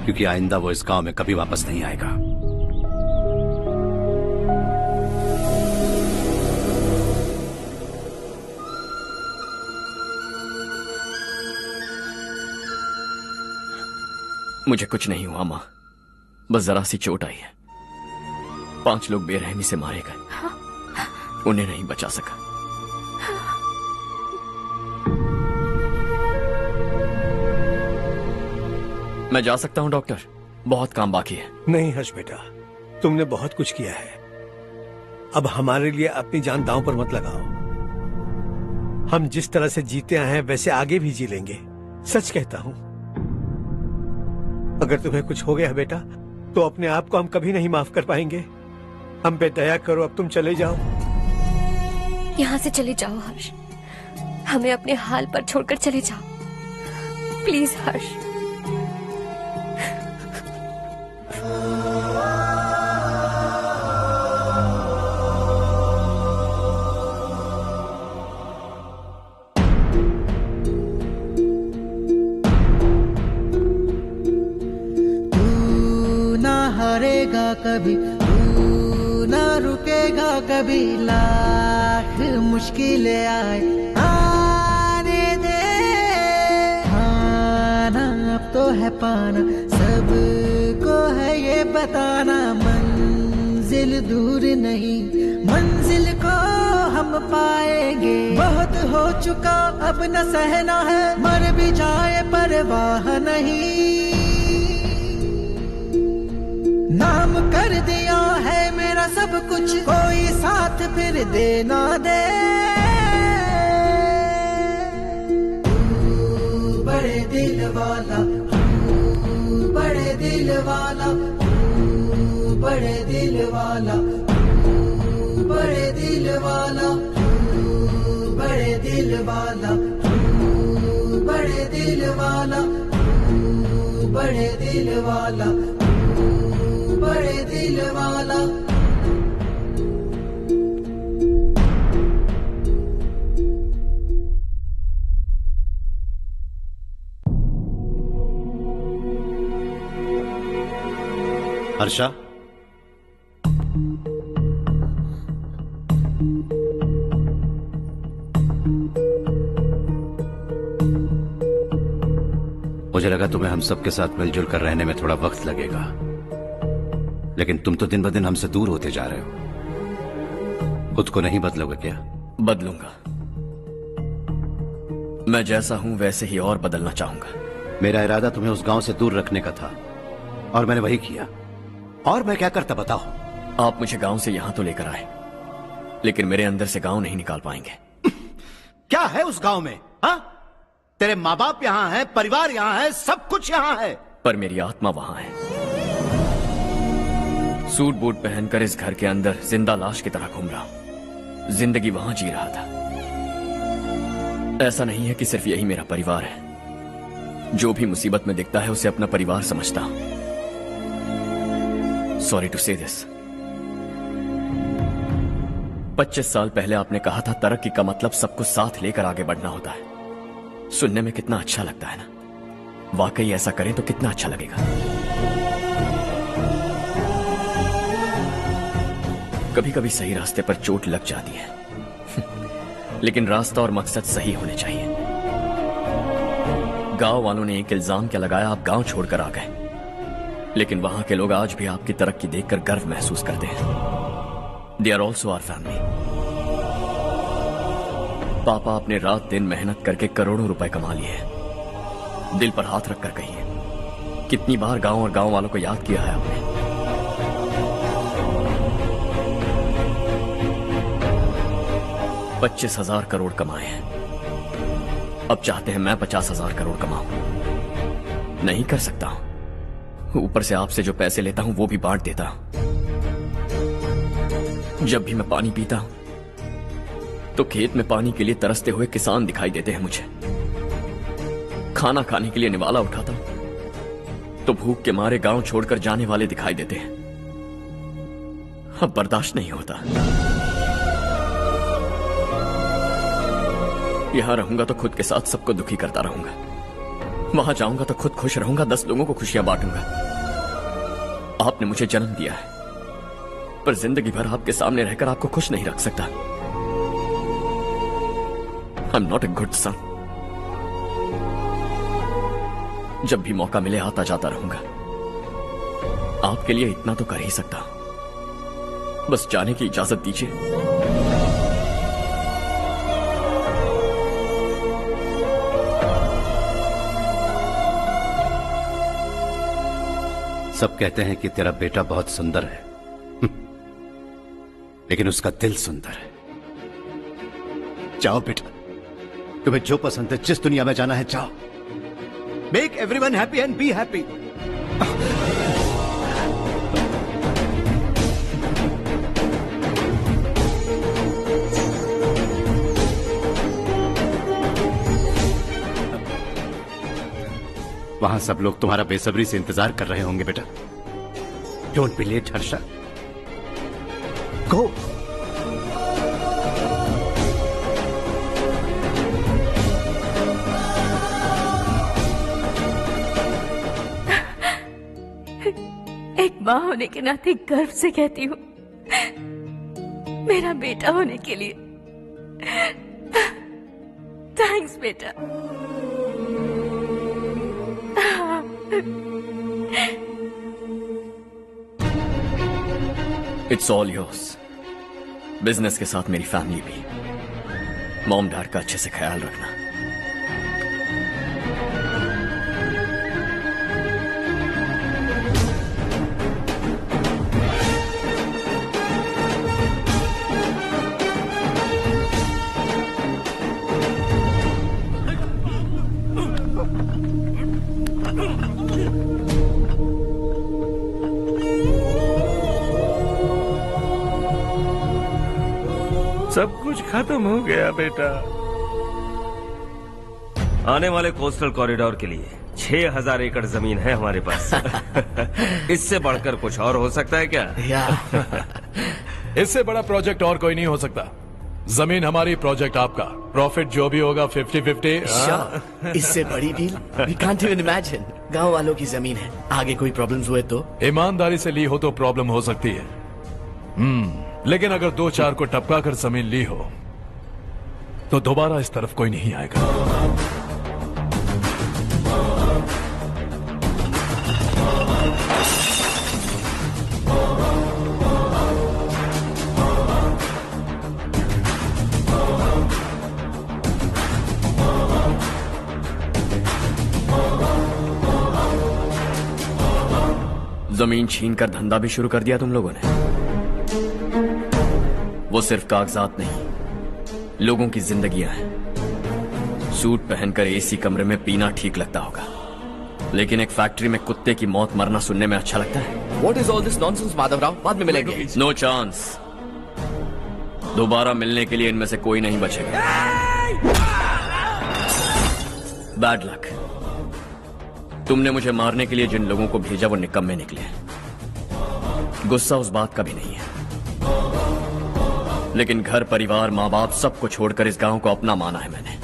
क्योंकि आइंदा वो इस गांव में कभी वापस नहीं आएगा। मुझे कुछ नहीं हुआ माँ, बस जरा सी चोट आई है। 5 लोग बेरहमी से मारे गए, उन्हें नहीं बचा सका। मैं जा सकता हूँ डॉक्टर, बहुत काम बाकी है। नहीं हर्ष बेटा, तुमने बहुत कुछ किया है, अब हमारे लिए अपनी जान दांव पर मत लगाओ। हम जिस तरह से जीते आए हैं वैसे आगे भी जी लेंगे, सच कहता हूँ। अगर तुम्हें कुछ हो गया बेटा तो अपने आप को हम कभी नहीं माफ कर पाएंगे। हम पे दया करो, अब तुम चले जाओ। यहाँ से चले जाओ हर्ष, हमें अपने हाल पर छोड़कर चले जाओ, प्लीज हर्ष। हारेगा कभी, तू ना रुकेगा कभी, लाख मुश्किलें आए आने दे। खाना अब तो है पाना, सबको है ये बताना, मंजिल दूर नहीं, मंजिल को हम पाएंगे। बहुत हो चुका अब न सहना है, मर भी जाए परवाह नहीं। नाम कर दिया है मेरा सब कुछ, कोई साथ फिर देना दे। तू बड़े दिल वाला, तू बड़े दिल वाला, तू बड़े दिल वाला, तू बड़े दिल वाला, तू बड़े दिल वाला, तू बड़े दिल वाला, तू बड़े दिल वाला, बड़े दिल वाला। हर्षा, मुझे लगा तुम्हें हम सबके साथ मिलजुल कर रहने में थोड़ा वक्त लगेगा, लेकिन तुम तो दिन ब दिन हमसे दूर होते जा रहे हो। खुद को नहीं बदलोगे क्या? बदलूंगा, मैं जैसा हूं वैसे ही और बदलना चाहूंगा। मेरा इरादा तुम्हें उस गांव से दूर रखने का था और मैंने वही किया। और मैं क्या करता बताओ? आप मुझे गांव से यहां तो लेकर आए, लेकिन मेरे अंदर से गांव नहीं निकाल पाएंगे। क्या है उस गांव में? हाँ, तेरे माँ बाप यहाँ हैं, परिवार यहाँ है, सब कुछ यहाँ है, पर मेरी आत्मा वहां है। सूट बूट पहनकर इस घर के अंदर जिंदा लाश की तरह घूम रहा हूं, जिंदगी वहां जी रहा था। ऐसा नहीं है कि सिर्फ यही मेरा परिवार है, जो भी मुसीबत में दिखता है उसे अपना परिवार समझता हूं। सॉरी टू से दिस। 25 साल पहले आपने कहा था तरक्की का मतलब सबको साथ लेकर आगे बढ़ना होता है। सुनने में कितना अच्छा लगता है ना? वाकई ऐसा करें तो कितना अच्छा लगेगा। कभी कभी सही रास्ते पर चोट लग जाती है लेकिन रास्ता और मकसद सही होने चाहिए। गांव वालों ने एक इल्जाम क्या लगाया, आप गांव छोड़कर आ गए, लेकिन वहां के लोग आज भी आपकी तरक्की देखकर गर्व महसूस करते हैं। They are also our family. पापा आपने रात दिन मेहनत करके करोड़ों रुपए कमा लिए हैं। दिल पर हाथ रखकर कहिए, कितनी बार गांव और गांव वालों को याद किया है आपने? $25,000 करोड़ कमाए हैं, अब चाहते हैं मैं 50,000 करोड़ कमाऊं। नहीं कर सकता हूं। ऊपर से आपसे जो पैसे लेता हूं वो भी बांट देता हूं। जब भी मैं पानी पीता हूं तो खेत में पानी के लिए तरसते हुए किसान दिखाई देते हैं मुझे। खाना खाने के लिए निवाला उठाता हूं तो भूख के मारे गांव छोड़कर जाने वाले दिखाई देते हैं। अब बर्दाश्त नहीं होता। यहां रहूंगा तो खुद के साथ सबको दुखी करता रहूंगा, वहां जाऊंगा तो खुद खुश रहूंगा, 10 लोगों को खुशियां बांटूंगा। आपने मुझे जन्म दिया है, पर जिंदगी भर आपके सामने रहकर आपको खुश नहीं रख सकता। I am not a good son. जब भी मौका मिले आता जाता रहूंगा। आपके लिए इतना तो कर ही सकता हूं, बस जाने की इजाजत दीजिए। सब कहते हैं कि तेरा बेटा बहुत सुंदर है, लेकिन उसका दिल सुंदर है। जाओ बेटा, तुम्हें जो पसंद है, जिस दुनिया में जाना है जाओ। Make everyone happy and be happy. वहां सब लोग तुम्हारा बेसब्री से इंतजार कर रहे होंगे बेटा। डोंट बी लेट हर्षा, गो। एक माँ होने के नाते गर्व से कहती हूँ, मेरा बेटा होने के लिए थैंक्स बेटा। It's all yours. बिजनेस के साथ मेरी फैमिली भी। मॉम डैड का अच्छे से ख्याल रखना। सब कुछ खत्म हो गया बेटा। आने वाले कोस्टल कॉरिडोर के लिए 6000 एकड़ जमीन है हमारे पास। इससे बढ़कर कुछ और हो सकता है क्या? इससे बड़ा प्रोजेक्ट और कोई नहीं हो सकता। जमीन हमारी, प्रोजेक्ट आपका। प्रॉफिट जो भी होगा 50-50। इससे बड़ी deal we can't even imagine. गांव वालों की जमीन है, आगे कोई प्रॉब्लम्स हुए तो? ईमानदारी से ली हो तो प्रॉब्लम हो सकती है, लेकिन अगर 2-4 को टपका कर जमीन ली हो तो दोबारा इस तरफ कोई नहीं आएगा। जमीन छीनकर धंधा भी शुरू कर दिया तुम लोगों ने। वो सिर्फ कागजात नहीं, लोगों की जिंदगियां हैं। सूट पहनकर एसी कमरे में पीना ठीक लगता होगा, लेकिन एक फैक्ट्री में कुत्ते की मौत मरना सुनने में अच्छा लगता है। What is all this nonsense, Madhavrao? बाद में मिलेंगे। No chance. दोबारा मिलने के लिए इनमें से कोई नहीं बचेगा। Bad luck. तुमने मुझे मारने के लिए जिन लोगों को भेजा वो निकम्मे निकले। गुस्सा उस बात का भी नहीं है, लेकिन घर परिवार माँ बाप सबको छोड़कर इस गांव को अपना माना है मैंने,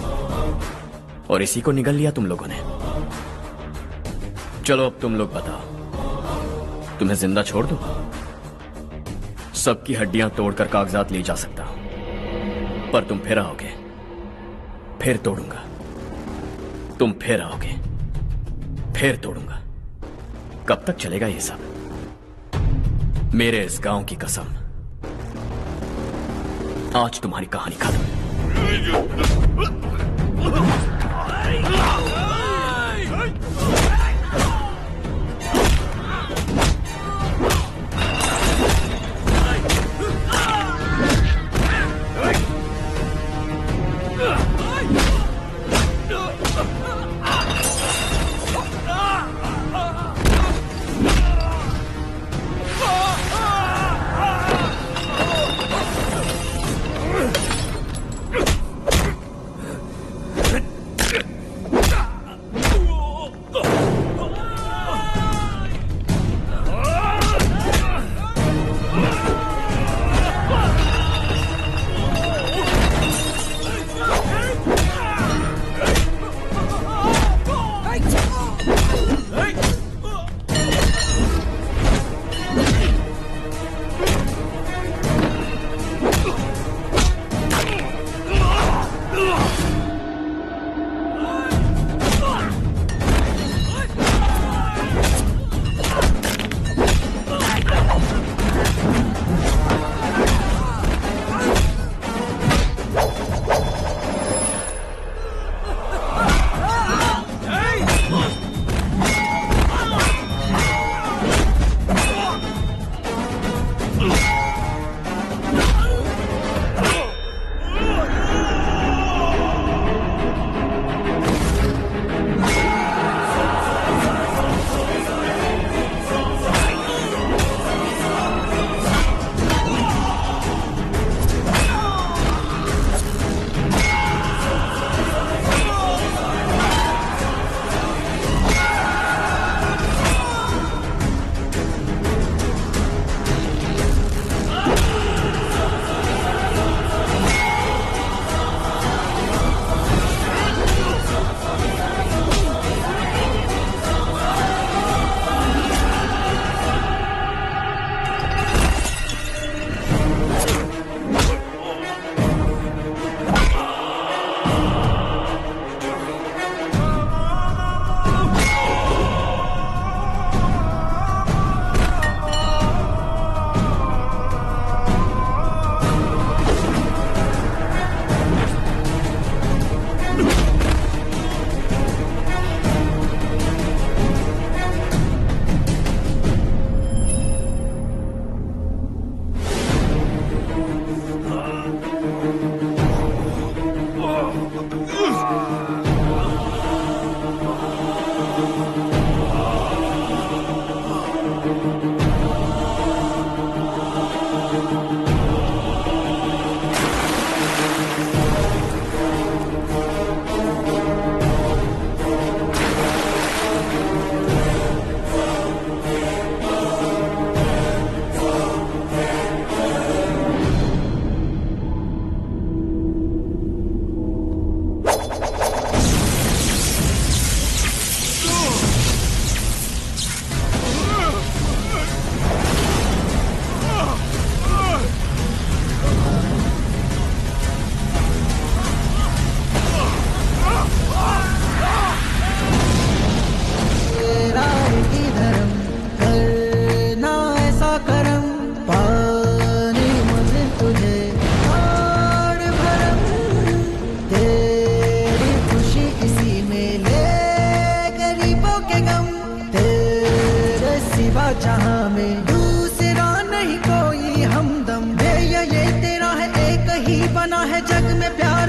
और इसी को निगल लिया तुम लोगों ने। चलो अब तुम लोग बताओ, तुम्हें जिंदा छोड़ दूं? सबकी हड्डियां तोड़कर कागजात ले जा सकता हूं, पर तुम फिर आओगे, फिर तोड़ूंगा। तुम फिर आओगे, फिर तोड़ूंगा। कब तक चलेगा ये सब? मेरे इस गांव की कसम, आज तुम्हारी कहानी खत्म।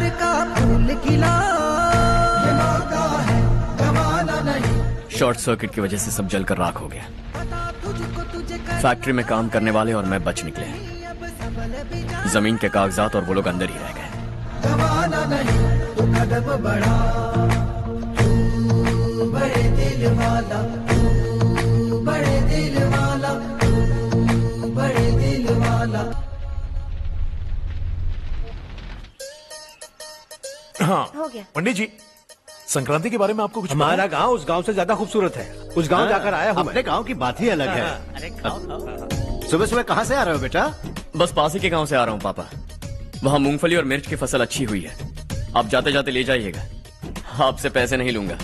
प्यार का फूल खिला, ये मौका है गवाना नहीं। शॉर्ट सर्किट की वजह से सब जलकर राख हो गया। फैक्ट्री में काम करने वाले और मैं बच निकले। जमीन के कागजात और वो लोग अंदर ही रह गए। गवाना नहीं तो कदम बढ़ा, तू बड़े दिल वाला, तू बड़े दिल वाला, तू बड़े दिल वाला। हाँ हो गया। पंडित जी, संक्रांति के बारे में आपको कुछ हमारा गांव उस गांव से ज्यादा खूबसूरत है। उस गांव जाकर आया हूँ। अपने गांव की बात ही अलग है। सुबह सुबह कहाँ से आ रहे हो बेटा? बस पास ही के गांव से आ रहा हूँ पापा। वहाँ मूंगफली और मिर्च की फसल अच्छी हुई है। आप जाते जाते ले जाइएगा, आपसे पैसे नहीं लूंगा।